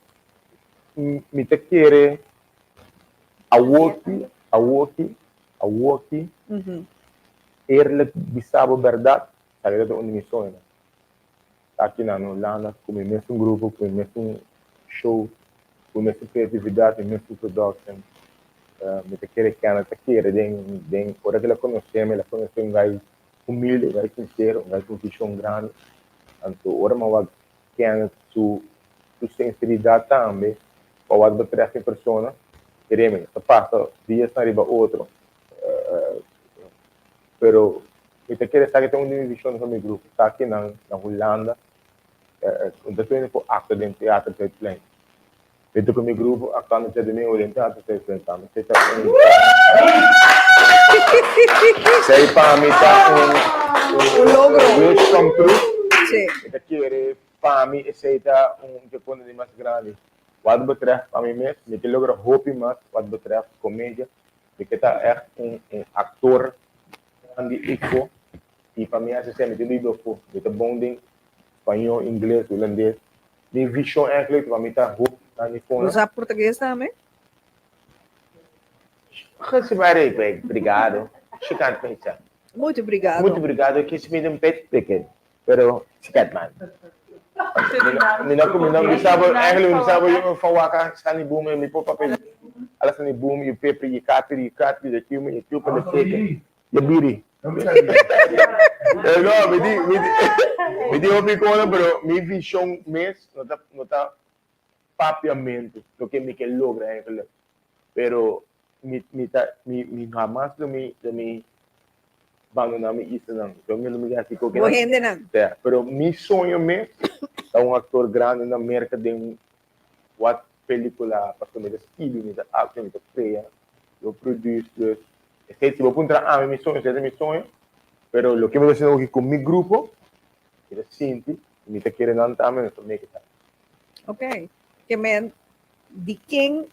Me te quiere a walkie, ele bisabo verdade, sabe da onde me sonha. Aqui na Holanda, com o mesmo grupo, com o mesmo show, com a mesma criatividade, com a mesma production. Me te quiere que ela te quiere, den, por que ela conhece um gajo humilde, um gajo sincero, um gajo com visão grande. Então, ora mais que ela sua sinceridade também, para o outro três pessoas, queremos, passa dias na riba outro. Pero eu te quero saber que tem uma divisão no meu grupo, está aqui na Holanda, onde eu estou acto de teatro de plein. Eu estou com o meu grupo, acá no teatro de teatro de plein, tá? Sei para mim tá wish come true. Sim. Eu quero para mim esse tá que quando de mais grande. Wat betreft para mim mesmo, eu quero lograr hope mais, wat betreft comédia, porque tá é ator andi ikko e para mim essa cena de lido for with bonding espanhol inglês holandês minha visão é que para mim tá hope na minha fone Usar português também? obrigado chicat pensa Muito obrigado. muito obrigado que se me deu pet pequeno pero chicat man não me sabe eu falar cá sani boom me pôr papel ala sani boom e paper e catri de filme e tudo para pequeno e biri não, me digo picona, pero mi visão mesmo não tá papiamento do que me que logra, pero me jamais do me abandonar me isso não, então me não assim que Vou render não. Pero mi sonho mesmo é ator grande na América de what película para me estilo, me da arte, me da cria, eu produzo se vou encontrar a minha missão, pero lo que me haciendo aqui com meu grupo, é simples, me está querendo andar também, também que tá. Ok. Que men, de quem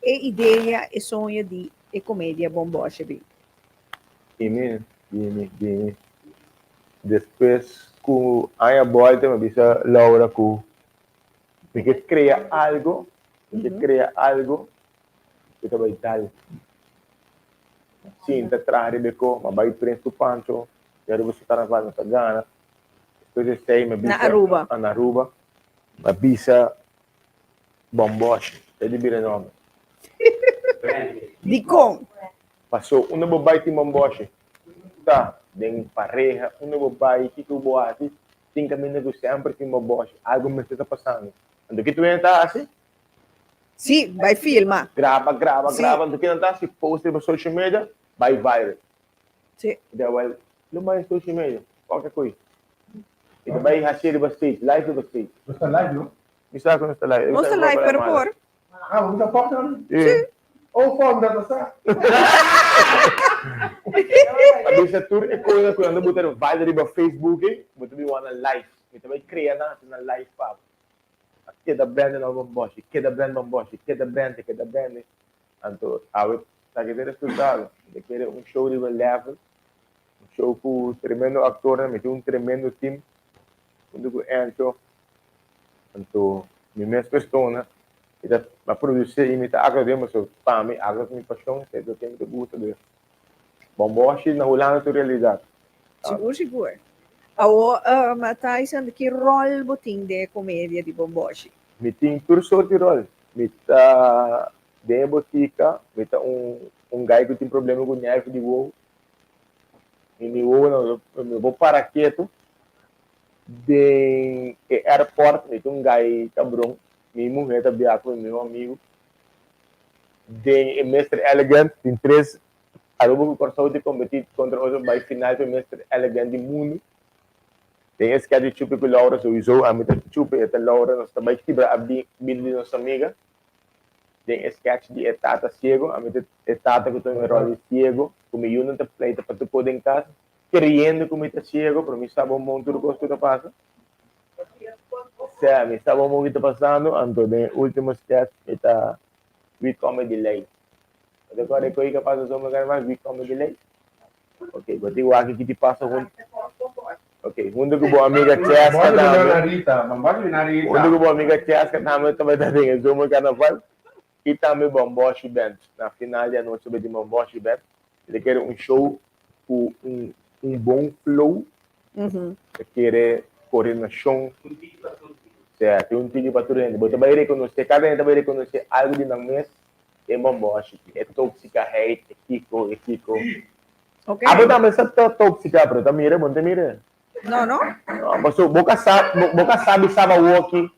é ideia e sonho de comédia Bomboshi? Bem. Depois, com a volta, me disse Laura que me cria algo, que vai dar. Sim, te traje beco, mas vai preso o pancho, e aí você carnaval na Tagana. Depois eu sei, me bisa na Aruba, me bisa Bomboshi, é de vir nome. De com? Passou uma bobai de Bomboshi, tá? Den pareja, uma bobai que tu boate, tem que me negociar sempre com Bomboshi, algo me está passando. Quando que tu entra assim? Sim, vai filmar. Grava. Do que não está se posta no social media, vai viral. Sim. Então, não mais social media, qualquer coisa. E também rachei bastante, live bastante. Não está live, não? Está com esta live. Nossa live para pôr. Ah, vamos dar foto, não? Sim. Ou foto da nossa? A bisa tour é coisa que anda botando viral no Facebook, muito bem uma live. E também cria na live para cada brand na Bomboshi, cada brand. Então, a que ter resultado, de querer show de level, show com tremendo ator, me tem tremendo time, quando eu entro, então, minha pessoa, então, a produzir e me tá agradecendo, para mim, minha paixão, é do que eu gosto de Bomboshi na Holanda é realidade. Seguro. Mas que rol botin de comédia de Bomboshi? Me tem tudo sorte rol. Me tá de botica, me tá guy que tem problema com nervo de voo. E me vou para quieto. De aeroporto, me tem guy cabrão. Minha mulher tá viajando com meu amigo. De mestre elegante, tem 3 Aruba que cortou de competir contra outro by final do mestre elegante do mundo. Tem esse que de chupa com Laura, so usou a meta chupa e a Laura nós também quebra a bilde nossa amiga. Tem esse sketch de etata cego, a meta etata que tem um rol cego, como eu não te pleita para tu poder em casa, querendo como está cego, para mim estava bom tudo gosto da passa. Sim, estava bom que tá passando, então o último sketch está with comedy late. Agora é coisa que passa só mais with comedy late. Ok, vou ter o aqui que te passa junto. Ok, mundo ko po amiga Chess ka namin. Mundo ko po amiga Chess ka namin também dating Zoom Carnaval. E também Bomboshi Band. Na final da noite sobre Bomboshi Band. Ele quer show com bom flow. Ele quer coordenação. Certo, tigre para tudo. Você vai reconhecer, cada um vai reconhecer algo de não mês. É Bomboshi. É tóxica, hate, é Kiko. Ok. Abo também sabe tóxica, pero tá mira, bom, tá mira. Não? Mas boca sabe walking,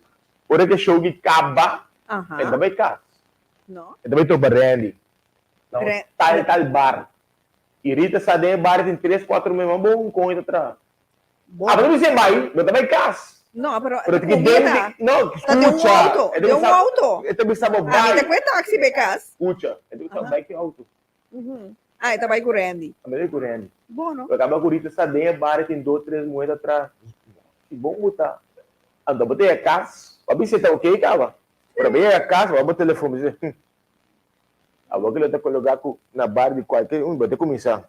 ora que show que acaba, ainda vai cá. No? Eu também estou barrendo. Não, Bre- tal bar. E Rita sa de bar tem 3, 4 meses, bom, com ele atrás. Ah, mas não sei mais, eu também caso. No, pero Pero te que comida. não, Tá de um auto, escucha. de um auto. Eu também sabe Ah, me bar. te cuesta taxi becas. Escucha, eu também sabe bike auto. Ah, tá vai com o Randy. A melhor correndo. Bom, não? Eu acabo com Rita sa de bar tem 2, 3 moedas atrás. Que bom botar. Ando botei a casa. Abi você tá ok, cara? Para mim é a casa, vou botar o telefone. Agora que eu estou colocando na bar de qualquer um, vou ter que começar.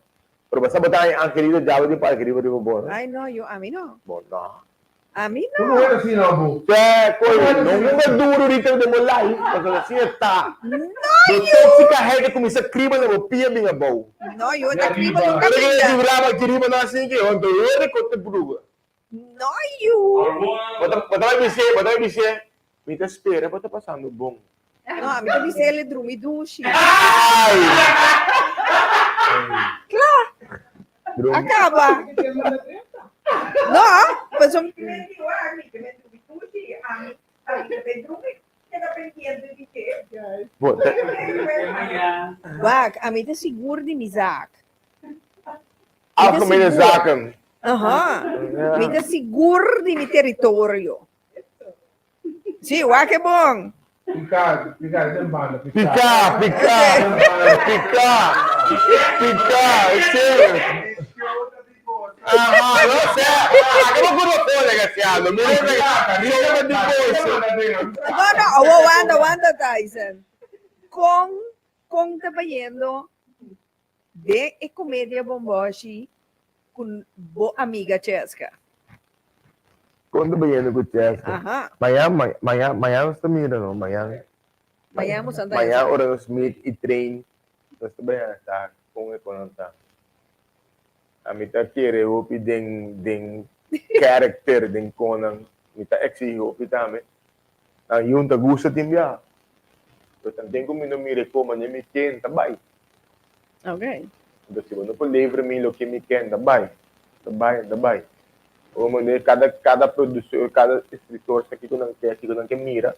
Pero basta botar Angelito Java de para Angelito de bom. Ai, não, a mim não. Bom, não. A mim Não não. é assim, não, bu. É, coisa, não é duro de ter de molar aí, mas assim está. Do tóxica rega começa a crime na pia minha boa. Não, eu te crima no Eu caminho. livrava crime não assim que ontem eu recortei bruga. Não, eu. Bota me ser. Me tá espera, bota passando bom. Não, a mim também sei ele dorme duche. Ai. Claro. Acaba. Não, mas eu... Bota. Wag, a mim tá seguro de misak. A comida zaken. Aham. Me tá seguro de meu território. Sim, wag é bom. Picar, tem bala. Picar. Ah, não sei. Acaba com o fone, Gaciano. Me lembra depois. No, aguanta, Tyson. Com trabalhando de comédia bomboshi com boa amiga Cheska. Quando banhando com o Chester. Aham. Amanhã nós estamos indo, não? Amanhã Santa Amanhã, hora nós meet e trein. Nós estamos banhando, tá? Com o econômico, tá? A mim tá querendo, eu den character, den Conan. Me tá exigir, eu também. A junta gusta de enviar. Eu também como não me recomendo, me quer, tá bem. Ok. Então, se você não livre me o que me quer, tá bem. Tá bem. Ou cada produtor, cada escritor aqui que não quer mira,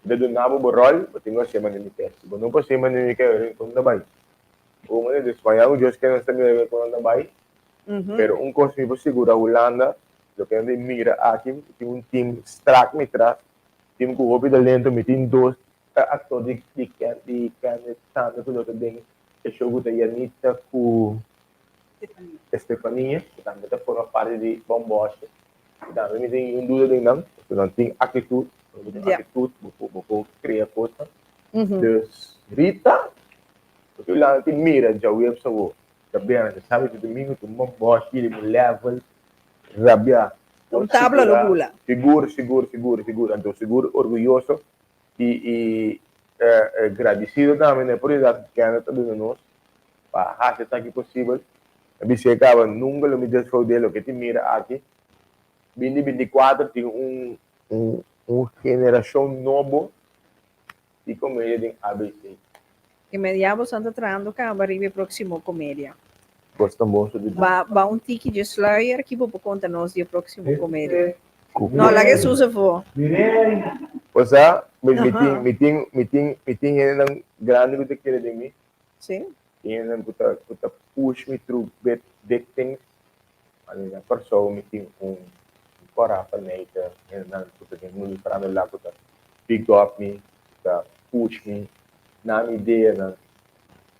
de nabo borrol, eu tenho a semana me quer. Se não posso semana me quer, então tá bem. Ou maneira de espanhol, eu que não está me quer, tá bem. Pero um coisa me segura a Holanda, eu quero mira aqui, tem time strack me traz, time com o hobby da lento, me tem 2 atores de tanto que eu tenho, que jogo da Yanita com Estefania, que também forma parte de Bomboshi. Também tem dúvida de não, porque tem atitude, vou criar coisa. Dus Rita, porque lá tem mira, já o eu sou também, sabe que domingo tem Bomboshi, ele me leva, rabia. Tabla locura. Seguro. Então, seguro, orgulhoso e agradecido também, né, por isso que anda dando nós, para fazer o que possível. A gente acaba nunca lo me desfraudei lo que te mira aqui. 2024 tem geração nova de comédia de ABC. Que mediamos anda trando cá, arriba próximo comédia. Gostamos de Ba um tiki de slayer que vou contar nós de próximo comédia. Não, lá que Susa for. Ou seja, me tem um grande que te quer de mim. Sim. Tem um que push me through big things. Ali na pessoa me tem coração neita, que tem muito para me lá que pick up me, push me, na minha ideia na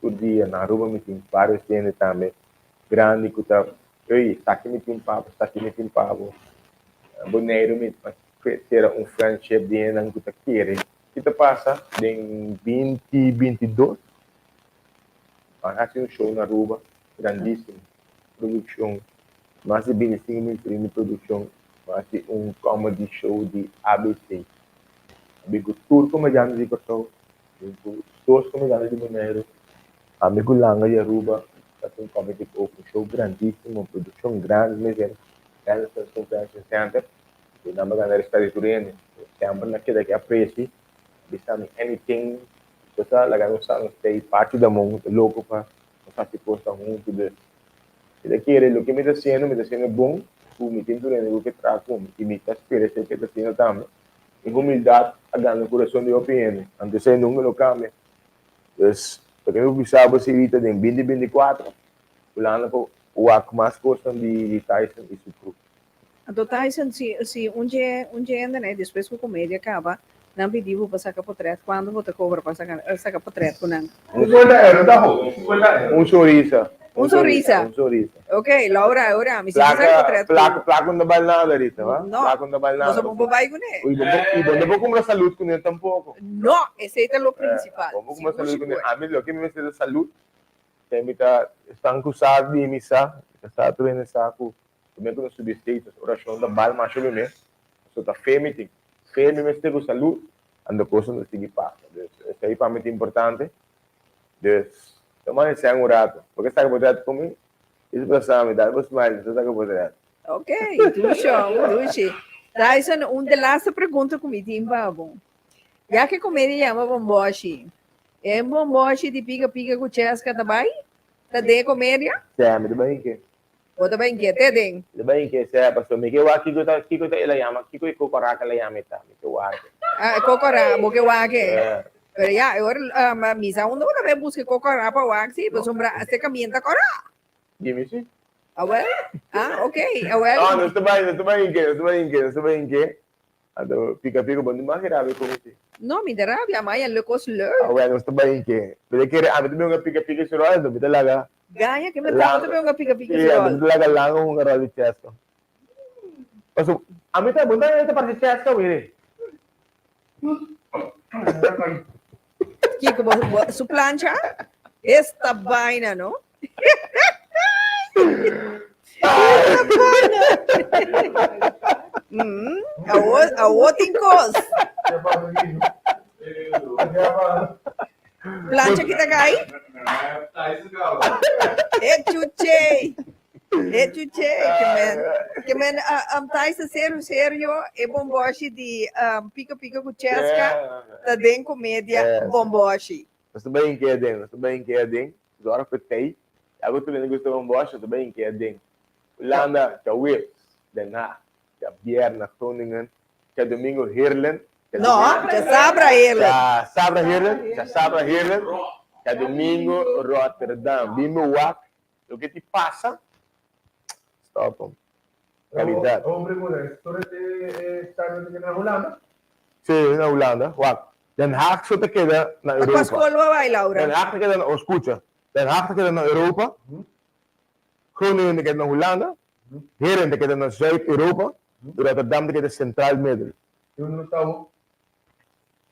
todo dia na Aruba me tem vários dias também grande que está aqui me tem papo, boneiro me ter friendship de não que quer que te passa em 2022 um show na Aruba grandíssimo produção mais de 25 mil de produção mais de comedy show de ABC amigo tour comediante de Curacao dois comediantes de Bonaire amigo Langa de Aruba tem comedy open show grandíssimo produção grande mesmo Henter Convention Center e na magana está de Turene sempre naquele que aprecie bisa anything bisa lagano sa stay parte da mão louco para fazer posta muito de ele quer lo que me está sendo bom o me tem Turene o que trago e me está esperando que está sendo também em humildade a ganhar o coração de OPN antes de não me lo cambie Dus, porque eu pensava se ele tem 2024, lá o que mais gostam de Tyson e Sucru. Então, Tyson, se um dia ainda, né? Depois que a comédia acaba, não pediu para sacar potreto. Quando você cobra para sacar potreto com não? 50 euros, tá bom? 50 euros. Um chouriça. Um sorriso. Um chouriça. Ok, Laura, me saca potreto. Placa não dá nada, Rita, va? Não, Placa não dá nada. você não vai com ele. E não vou comprar saúde com ele tampouco. Não, esse é o principal. Vamos comprar saúde com ele. A mim, o que me fez saúde, tem que estar com saco de missa, está tudo nesse saco. Também quando subir status, oração da bala, mas eu mesmo. Só tá fêmea, mas tem com saúde, anda coisa não se passa. Isso aí para mim é importante. Dus, tomar esse um rato, porque está com comigo. Isso para saber, dá para smile, você está com potreto. Ok, duche. Tyson, uma das perguntas comigo, Timbabo. Já que a comédia chama Bomboshi, é Bomboshi de pica-pica com chesca também? Tá de comédia? Sim, me bem que. Ou também que é tem? Me bem que, sim, pastor, me que eu aqui que eu ela chama, que eu cocoraca ela chama tá, me que eu aqui. Ah, cocorá, porque o aqui. Pero ya, agora, misa, onde você vai buscar cocorá para o aqui, para sombra, você caminha da corá. Dime sim. Ok, Ah, não estou bem que. Ado pica-pica bom demais grave como isso. Não, me dá rabia, mas é louco, Ah, não estou bem que. Porque quer a mim também uma pica-pica só ando, me talaga. ganha que me tá também uma pica-pica. Sim, me talaga lá um garro de chesco. Mas a mim tá bom, tá para de chesco, mire. Kiko, su plancha? Esta vaina, não? A outra encosta. Plancha que tá aí? É chuche, que men, taisa sério, é bomboshi de pica-pica com chesca, tá dentro comédia bomboshi. Estou bem que é dentro, agora petei. Agora tu nem gostou bomboshi, estou bem que é dentro. Landa, que é Wills, Dena, que é Bierna, Groningen, que é Domingo Hirland. Não, já sabra ele. Já sabra Hirland, que é Domingo Rotterdam. Bimbo Wak, o que te passa? Stop. Qualidade. Está na Holanda? Sim, na Holanda. Wak. Den Haag só te queda na Europa. Pascoal vai, Laura. Den Haag te queda na, escucha. Den Haag te queda na Europa. Groningen te queda na Holanda. Heren te queda na Zuid-Europa. Rotterdam te queda Centraal-Middel. Eu não estava.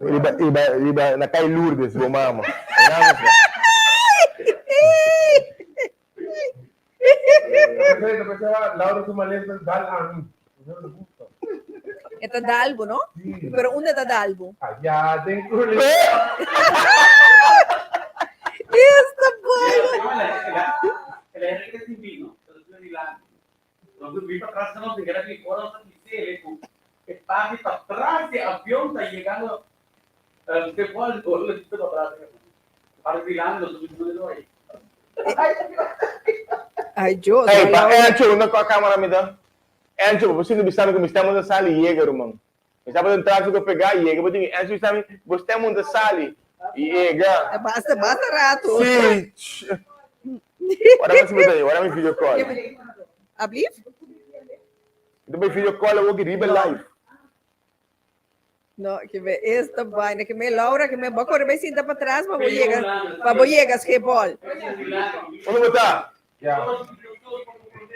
Iba na kay Lourdes, Romama. Eu pensava, Laura, tu maleta dal ano. É Dalbo, não? Pero onde é Dalbo? Allá dentro. Esta boa! El Enrique sin vino, entonces vi para atrás, no te quedas ni por otra dice, que pase para atrás, el avión está llegando, que fue el gol, le quito para atrás, para virando, los últimos de hoy. Ai, Deus. Hey, Encho, não com a câmera me dá. Encho, você não sabe que me estamos na sala e chega, irmão. Me estava no tráfico pegar e chega, mas Encho sabe, você estamos na sala e chega. Basta rato. Sim. Agora me video call. Abrir? Então me video call, eu vou querer live. Não, que me esta vaina, que me Laura, que me vou correr bem sinta para trás, mas vou chegar, que bol. Onde botar?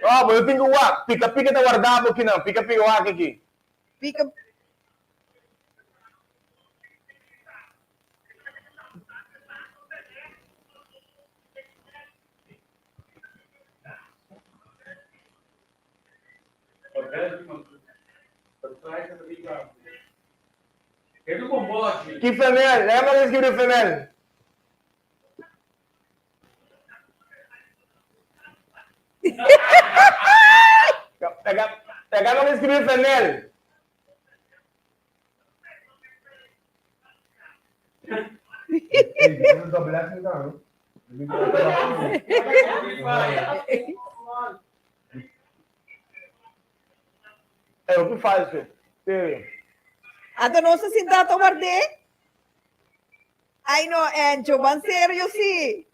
Oh, mas eu tenho o wak. Pica-pica tá guardado aqui não. Pica-pica o wak aqui. Pica. Que Fenel? Lembra que escreveu Fenel? Pegaram que escreveu Fenel. Não dobrar, não. É o que faz, filho. Ato não se sinta a tomar de? Ay, no, Encho, van serio, sí.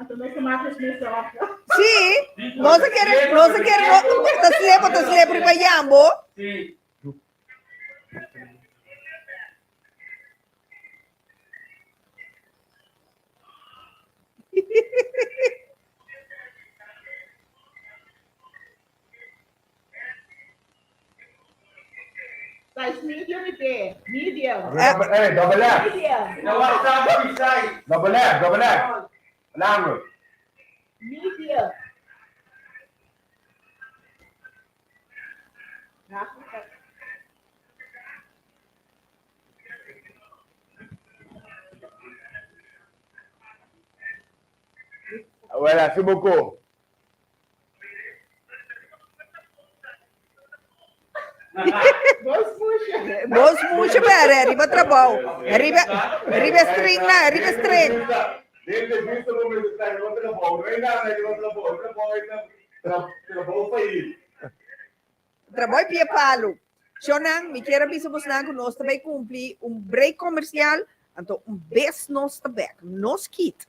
Então nós tomamos mesmo. Sí, no se quiere, no te slepo, y vayambo. Sí. Size medium ite. Medium. Double F. Medium. Double F. Language. Medium. Voilà, c'est beaucoup. Vos mucho bene, arriba trabajo. Arriba string na, arriba string. Trabalho pia palo. Shonan, me quero avisar vos que nós também cumprir break comercial, então beijo nós também, nos kit.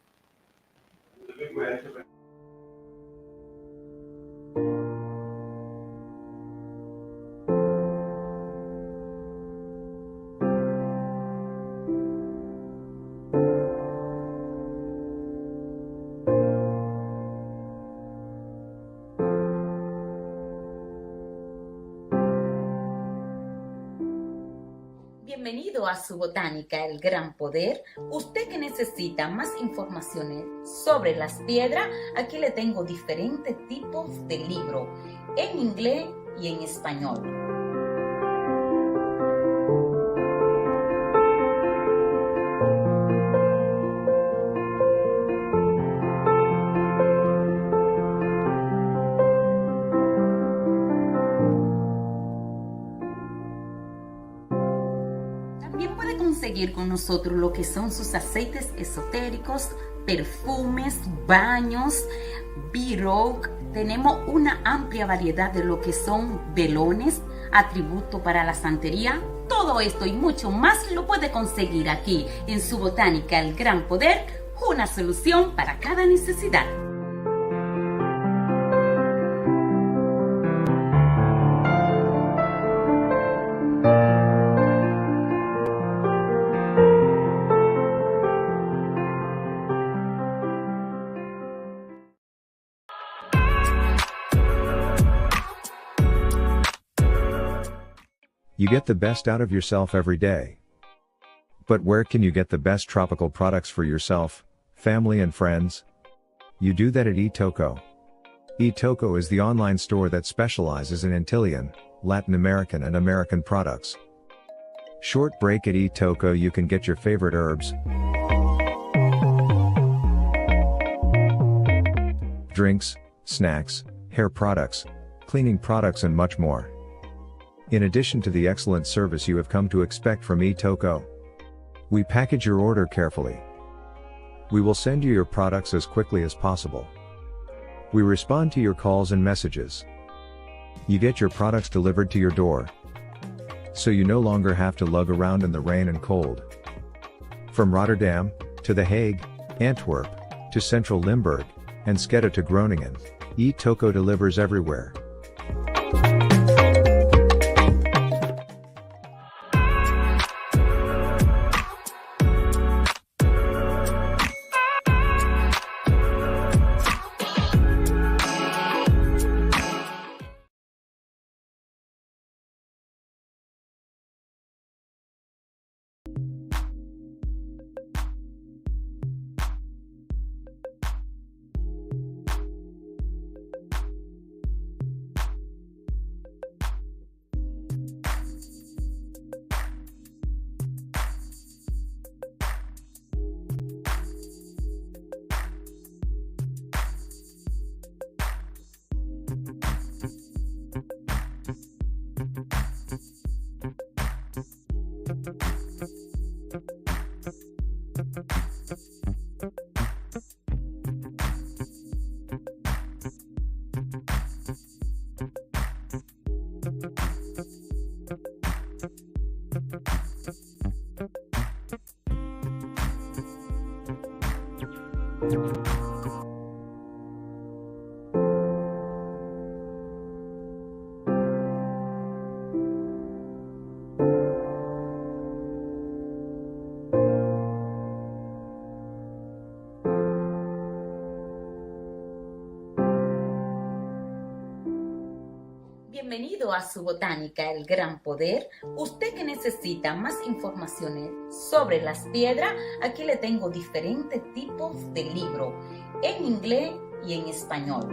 Bienvenido a su botánica, el gran poder. Usted que necesita más informaciones sobre las piedras, aquí le tengo diferentes tipos de libros, en inglés y en español. Conseguir con nosotros lo que son sus aceites esotéricos, perfumes, baños, B-Rogue. Tenemos una amplia variedad de lo que son velones, atributo para la santería. Todo esto y mucho más lo puede conseguir aquí en su botánica El Gran Poder, una solución para cada necesidad. You get the best out of yourself every day. But where can you get the best tropical products for yourself, family and friends? You do that at eToco. eToco is the online store that specializes in Antillean, Latin American and American products. Short break at eToco, you can get your favorite herbs, drinks, snacks, hair products, cleaning products and much more. In addition to the excellent service you have come to expect from eToco, we package your order carefully. We will send you your products as quickly as possible. We respond to your calls and messages. You get your products delivered to your door, so you no longer have to lug around in the rain and cold. From Rotterdam, to The Hague, Antwerp, to Central Limburg, and Sketta to Groningen, eToco delivers everywhere. Bienvenido a su botánica, el gran poder. Usted que necesita más informaciones sobre las piedras, aquí le tengo diferentes tipos de libros, en inglés y en español.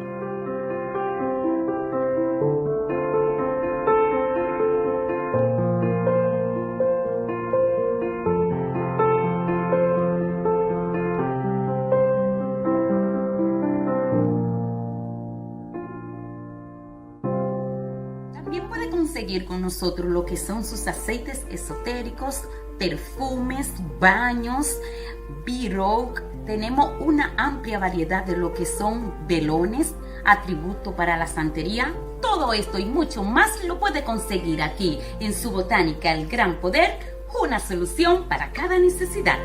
También puede conseguir con nosotros lo que son sus aceites esotéricos, perfumes, baños, bida. Tenemos una amplia variedad de lo que son velones, atributos para la santería. Todo esto y mucho más lo puede conseguir aquí en su botánica El Gran Poder, una solución para cada necesidad.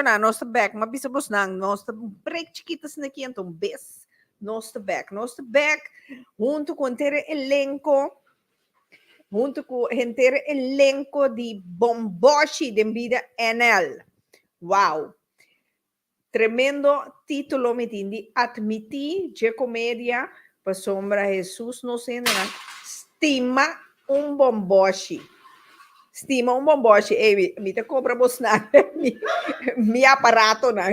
Na nossa back, mabisabos nang nossa break chiquitas na aqui então bes nossa back junto com Henter elenco Henter elenco de Bomboshi de bida NL. Wow, tremendo título me tindi admitir de comédia para sombra Jesus no sei estima um Bomboshi. Stima un bomboshi, mi te compra mi aparato na.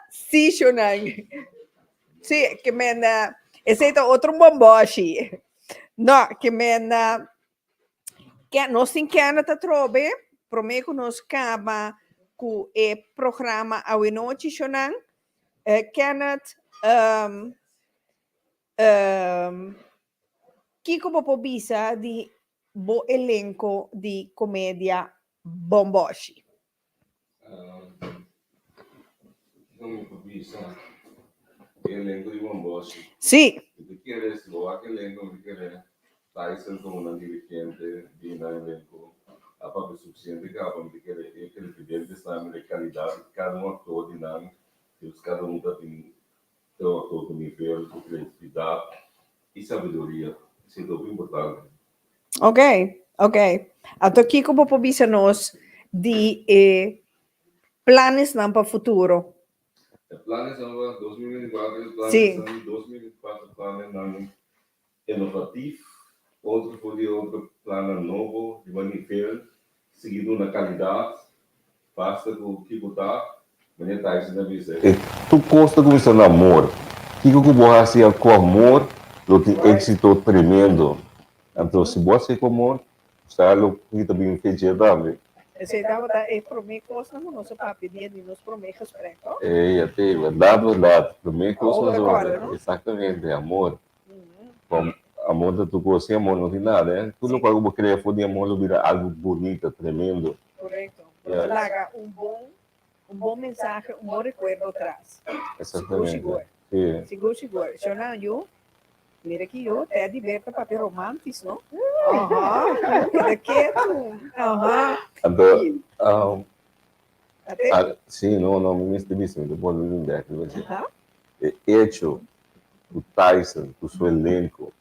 Sì, sì, che men ese otro bomboshi. No, che men che nos in Canada trobe, promeco nos caba cu e programa a nochi shonan Canada Kiko Popobisa di bo elenco di commedia Bomboshi. Come Popisa, elenco di Bomboshi. Sì. Si quieres, lo hace elenco, si quieres, Tyson como una dirigente de un elenco, a papel suficiente que a papel que el presidente está en calidad, cada un actor dinámico, cada uno tiene todo nivel, su creatividad y sabiduría. Isso é muito importante. Ok. Então, aqui como pobisa nós de planos não para o futuro. Planos são para 2024, planos Sim. são 2024, planos não inovativos, outro foi outro plano novo, de nível, seguindo na qualidade, basta com o que botar, mas está isso na visa. Tu gosta com isso no amor, o que você faz com amor, do que êxito tremendo. Então, se você com amor, sabe que também fez também. Você dava para mim coisa não nosso papo dia de nos promessas preto. Até verdade. Primeiro coisa exatamente amor. Com amor da tu coisa, amor não tem nada, né? Tudo que eu queria fazer amor vira algo bonito, tremendo. Correto. Larga um bom mensagem, um bom recuerdo atrás. Exatamente. Seguro. Shona, eu mira aqui, eu até diverto papel romântico, não? Então, sim, não me esqueci, depois eu me lembro. Hecho, o Tyson, o seu elenco,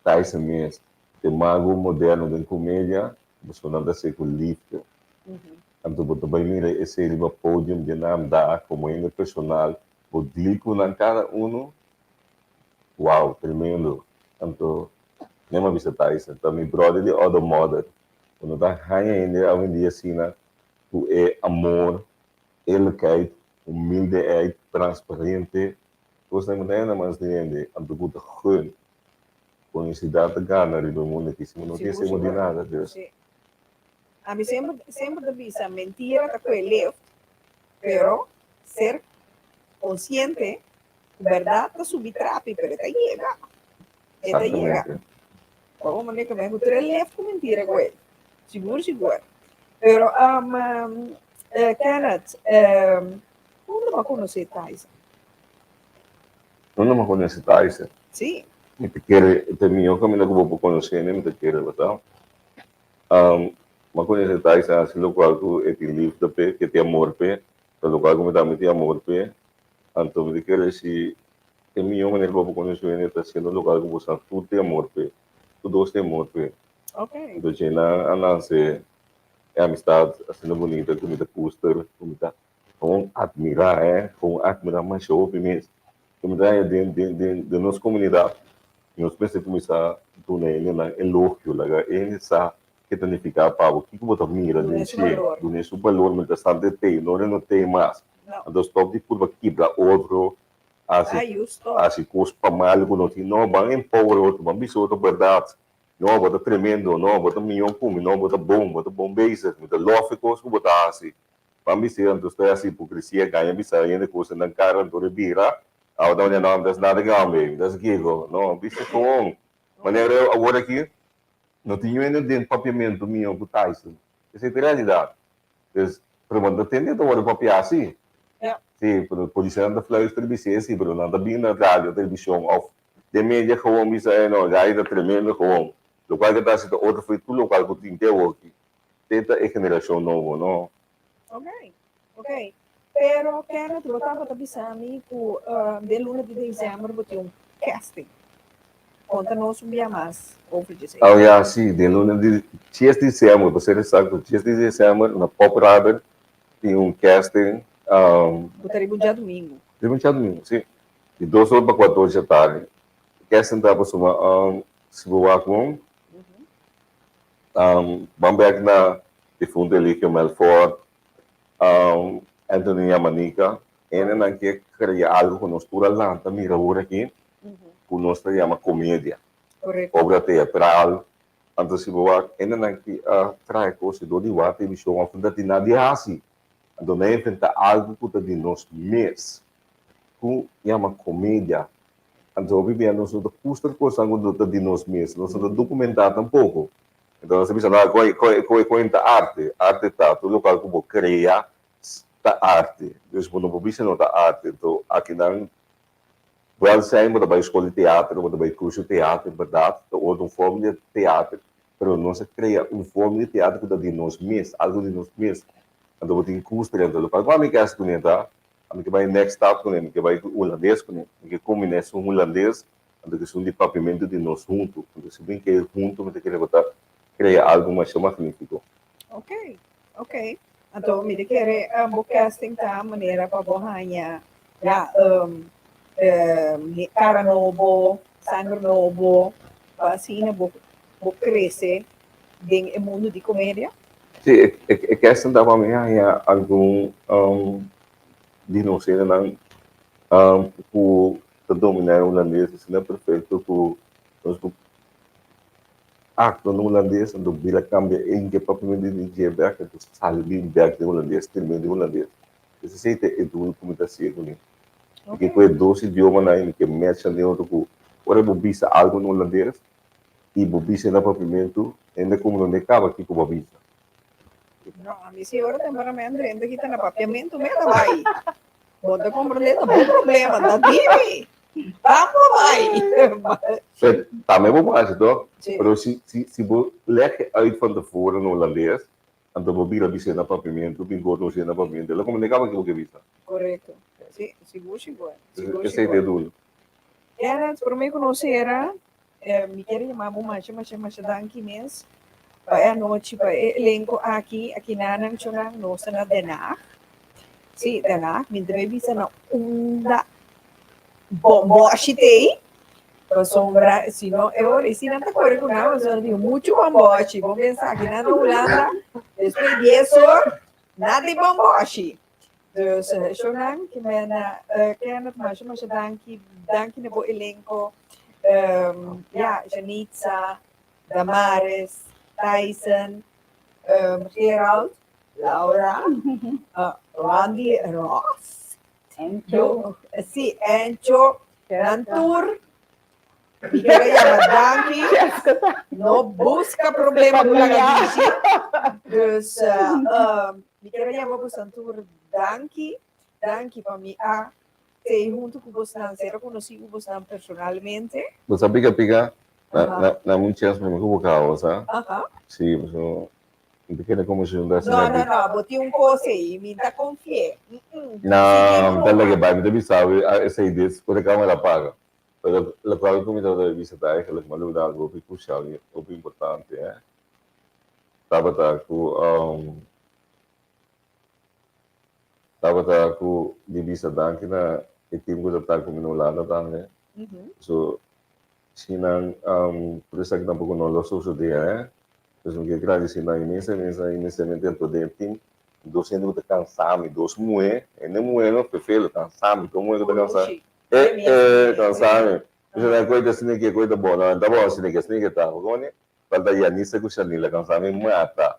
Tyson mesmo, de mago moderno de comédia, você não dá ser com livro. Então, você vai mirar esse livro pódio de nome da como ainda personal, o glico na cada wow, tremendo. Então, nem uma vista Tyson, também brother de other mother. Quando tá ganha ainda, hoje em dia, assim, o amor, eerlijkheid, humildade, transparente. Você não tem nada mais de entender. Então, você gun. Conhecida de Ghana, do mundo que se não tem de nada. A mim sempre visa mentira que foi left, pero ser consciente, verdade, que subir trapi, pero está llega. Está llega. Como maneira que me gusta left com mentira com ele. Seguro. Pero, Kenneth, onde vai conhecer Tyson? Onde vai conhecer Tyson? Sim. Me te quer, também eu caminho que vou conhecer, nem me te quer, tá? Mas conhecer Tyson, assim, local que é livre de pé, que tem amor pé, o local que me dá muito amor pé, então me te quer se é minha maneira para conhecer ele está sendo lugar que você tudo tem amor pe tudo tem amor pe Ok. então já na ananse é amistade assim bonita que me dá custa que me dá com admirar mais show mesmo que me dá de nossa comunidade nós pensamos começar tu né na elogio lá ele sa que significa para o que você mira Do de nesse si valor. do nesse valor mas está de ter não tem mais Não. então stop de curva quebra outro Ah, justo. assim cuspa mal com nós não vão empower outro vão bicho outro verdade não bota tremendo não bota milhão com não bota bom base bota love coisa bota assim vão bicho então está assim hipocrisia ganha bicho ainda coisa na cara do rebira ao dar não das nada gambe das gigo não bicho com maneira agora aqui não tinha ainda dentro papiamento milhão com Tyson essa é a realidade pero quando tem dentro agora papiar assim sim, por isso anda falando de televisão, sim, pero nada bem na rádio, televisão, off. De mídia, como me sai, não, já é tremendo, como. Local que está sendo outro foi tudo local que tem que aqui. Tenta é geração nova, não? Ok, ok. Pero quero te botar para bisami que de luna de dezembro vou ter casting. Conta-nos dia mais, ouve dizer. Ah, já, sim, de luna de 10 de dezembro, você sabe, 10 de dezembro, na Pop Radar, tem casting, Botaria um dia domingo. domingo, sim. De 2 horas para 4 horas da tarde. Casting está para somar, se vou com, vamos ver aqui na, de fundo ali, que é o Melfort, Anthony Yamanica, ele não quer criar algo que nós toda lá mira agora aqui, que nós chama comédia, Correto. obra teatral, então se boa, ele não quer trazer coisas do dia televisão, a fundo de nada assim, então não inventa algo que de nós mesmos, que chama comédia, então obviamente nós não custa coisa de nós mesmos, nós não documentar tampouco, então você pensa, conta arte tá, tudo local que vou criar da arte. Dus quando eu vi não da arte, então aqui não vai ser uma da escola de teatro, uma da curso de teatro, verdade, ou uma forma de teatro, mas não se cria uma forma de teatro que de nós mesmos, algo de nós mesmos. Então eu tenho custo dentro do local. Quando eu quero estudar, a que vai next step com ele, que vai holandês com ele, que combina com holandês, então que são de papimento de nós juntos, então se bem que junto, mas que ele botar criar algo mais magnífico. Ok, ok. Então, me querer casting tá maneira para borranha, já cara novo, sangue novo, assim vou crescer dentro do mundo de comédia. Sim, é questão da família algum de não ser não por dominar o holandês, isso não é perfeito por nós acto no holandês do bila cambia em que papel de geber que tu salvi berg de holandês termino de holandês esse seite é do como está sendo né que foi dois idiomas aí que mexe de outro que ora bobisa algo no holandês e bobisa na papimento ainda como não acaba aqui com bobisa Não, a minha senhora temperamento ainda que tá na papiamento mesmo vai. Bota compreender, tá bom problema, tá dime. Vamos vai. também bobagem então Sim. mas se vou ler uit van tevoren no holandês então bobisa bisa na papimento bingo no na papimento ela como negava que o que visa Correto. Sim, seguro. esse é do Era, por mim conhecer, me queria chamar mas daqui mês, para a noite, para elenco aqui na Nanchonang, nossa na Denag. Sim, Denag, me deve bisa na Unda Bomboshi tem, para sombra, se não, eu se não tá correndo não, mas eu digo muito Bomboshi, vamos pensar aqui na Holanda, depois de 10 horas, nada de Bomboshi. Dus Shonan, que men kennen, mas danke na bo elenco, ja, Janitza, Damares, Tyson, Gerald, Laura, Randy Ross, Encho, sim, Encho, Nantur, danke, no busca problema com a dus me queria chamar para Santur, danke para mim ter junto com você, eu conheci você personalmente. você pica na muitas me convocava, sabe? Sim, Não quero como se não Não, botei coisa aí, me tá confiando. Não, talaga ba? May sabi, essa ideia, quando a câmera apaga. Pero la clave como está da vista tá, é que ela malu da algo que puxa ali, o importante é. Tava tá com de vista da que na e time que tá com minulada também. So, sinang por isso que tampouco não lo suso dia, Então, o que grande sinang inicialmente dentro do time, dos sendo que cansado, dos moe, e nem moe não perfeito, cansado, como é que tá cansado? Cansado. Isso não é coisa assim que é coisa boa, não, tá bom assim que tá, como né? Falta já nisso que o nila cansado me mata.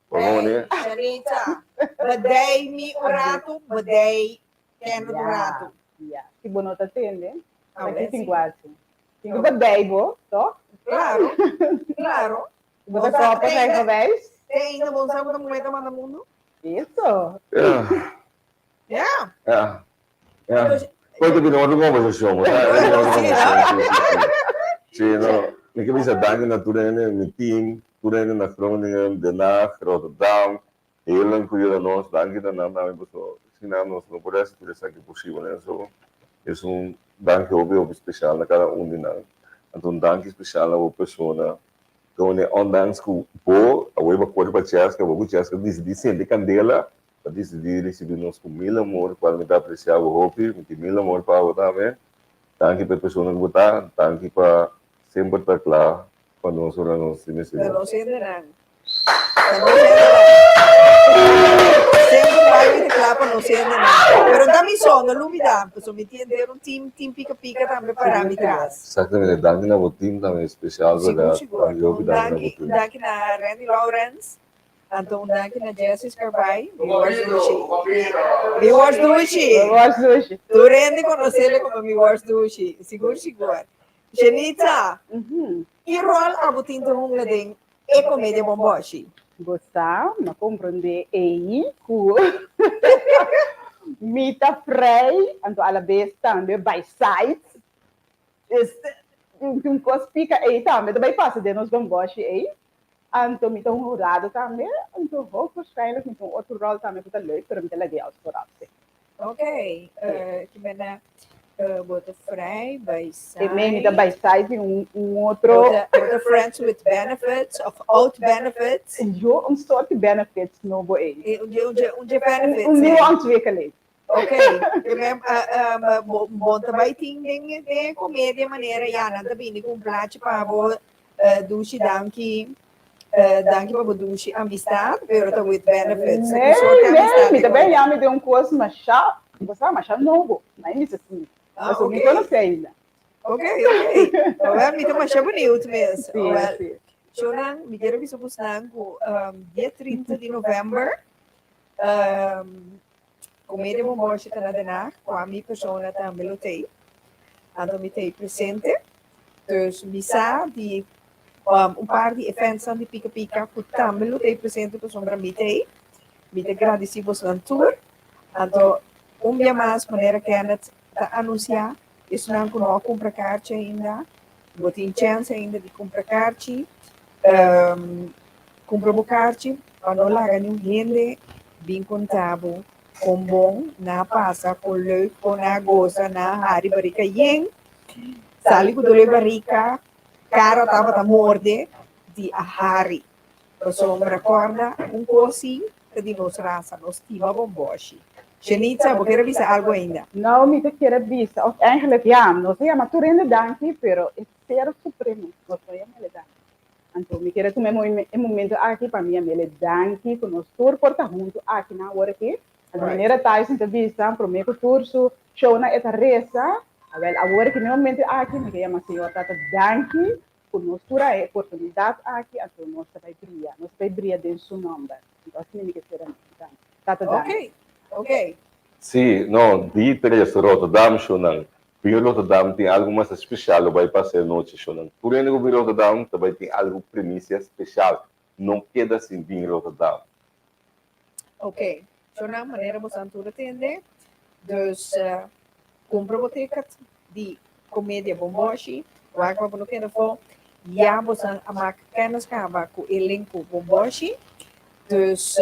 Como né? Janita, badai mi urato, badai keno do rato. Se bono tá tendo, Aqui tem quatro. Tem que badai, bo, tó? Claro. Você topa aí uma vez? Tem ainda bom sabe como é que manda mundo? Isso. Yeah. Poi che non come se siamo, Sì, no, mi capisce anche na Turene, mi team, Turene na Groningen, Den Haag, Rotterdam, heel lang goede nos, danke dan aan mij beso. Sina nos no por eso que posible eso. Es un danke op speciaal na cada un din. Então danke speciaal op persona. Então né ondanks que bo, a weba corre para chas que vou chas que diz de candela, para decidir receber nos com mil amor, para me dar apreciar o hobby, me mil amor para o também. Danke para persona que botar, danke para sempre estar claro quando nós oramos se necessidade. Não sei nada. Sempre vai me claro para não ser nada. Pero dá-me só, não olvidar, porque me entender team pica também para me trás. Exatamente, danke na o team também especial para danke na Randy Lawrence. Então, danke na Jessie Scarbai. Me watch Dushi. Tu Randy conhecê-la como me watch Dushi. Seguro. Janita, que rol a botin do mundo de comédia Bomboshi? Gostar, mas compreender aí, mita frei, então ela vez também by side, um cospica aí também, também passa de nós Bomboshi aí, então mita jurado também, então vou waarschijnlijk met outro rol também que tá leuk, pero mita legal por você. Ok, que bena bota frei, by side. E mesmo mita by side outro. Bota friends with benefits, of out benefits. Jo, soort benefits no boy. Benefits. Nieuwe ontwikkeling. Ok, bom também tem de comédia maneira, já não bem com prato para dushi danke para dushi amistade, pero tá with benefits. Me também já me deu curso machá, você machá novo, mas isso assim. Mas eu não sei ainda. Ok. Well, me também achei bonito mesmo. Sim. Shona, me quero ver com dia 30 de novembro. Comédia Bomboshi está na Denar, com a minha pessoa também lutei. Então, me tem presente. Dus, me sabe par de events aan die pica que também lutei presente para sombra me tem. Me tem agradecidos na tour. Então, dia mais maneira que a gente anunciar. Isso não não compra carte ainda, vou ter chance ainda de comprar carte, compra o carte, quando lá ganho gente bem contábil, com bom, na passa, com leuk, com na goza, na hari barrica yen, sali com dole barrica, cara tava morde de a hari, para sombra corda, coisinho que de nos raça, nos tima Bomboshi. Janita, você quer avisar algo ainda? Não, me quer avisar. Eigenlijk ja, nós temos Turene danke, pero é ser supremo. Nós temos ele danke. Então, me quer tomar momento aqui para mim, ele danke, que nós tour porta junto aqui na hora aqui. A maneira tá essa entrevista, para mim que curso, show na essa reza, agora que no momento aqui, me quer uma senhora tata danke, que nós tour a oportunidade aqui, então nós vai brilhar dentro do nome. Então, assim me quer danke. Tata danke. Ok. Sim, não, de três Rotterdam, Shonan. Vir Rotterdam tem algo mais especial, vai passar noite, Shonan. Por ainda que vir Rotterdam também tem algo premissa especial. Não queda assim vir Rotterdam. Ok. Shonan, maneira você tudo entender. Dus, compra o ticket de comédia Bomboshi. Waar we nog in de vol. Ja, we zijn aan kennis gaan com o elenco Bomboshi. Dus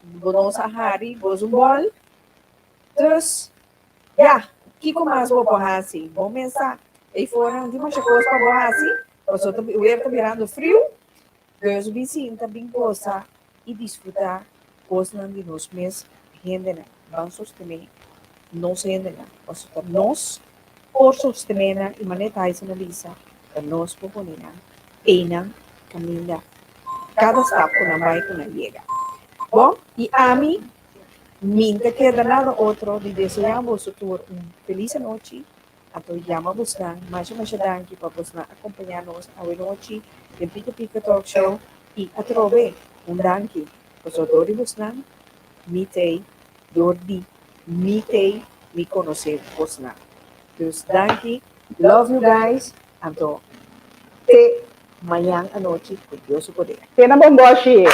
bonos a hari, bozumbol. Dus ja, kiko mas bo porrasi. Bom pensar. E foram de mancha coisa para borrasi. O air tá virando frio. Dus o vizinho também gosta e desfrutar coisas de nós mesmos. Gente, vamos sostener. Nós gente, nós por sostener e manejar essa analisa. Nós proponemos. Pena, caminha. Cada step que não vai, que não chega. Bom, e a mim, minta queda nada outro de desejar você feliz noite. Então, chama você, mais danke para você acompanhar-nos a noite, em Pica Pica Talk Show, e a trove, danke, para você você, mitei, dordi, mitei, me conhecer você. Então, danke, love you guys, então, te amanhã à noite, com Deus o poder. Cena Bomboshi!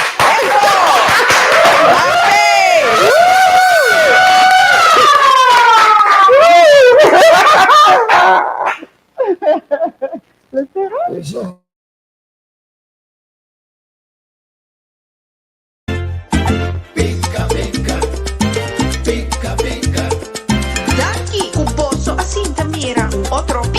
Daqui o bolso assim, Tamira, outro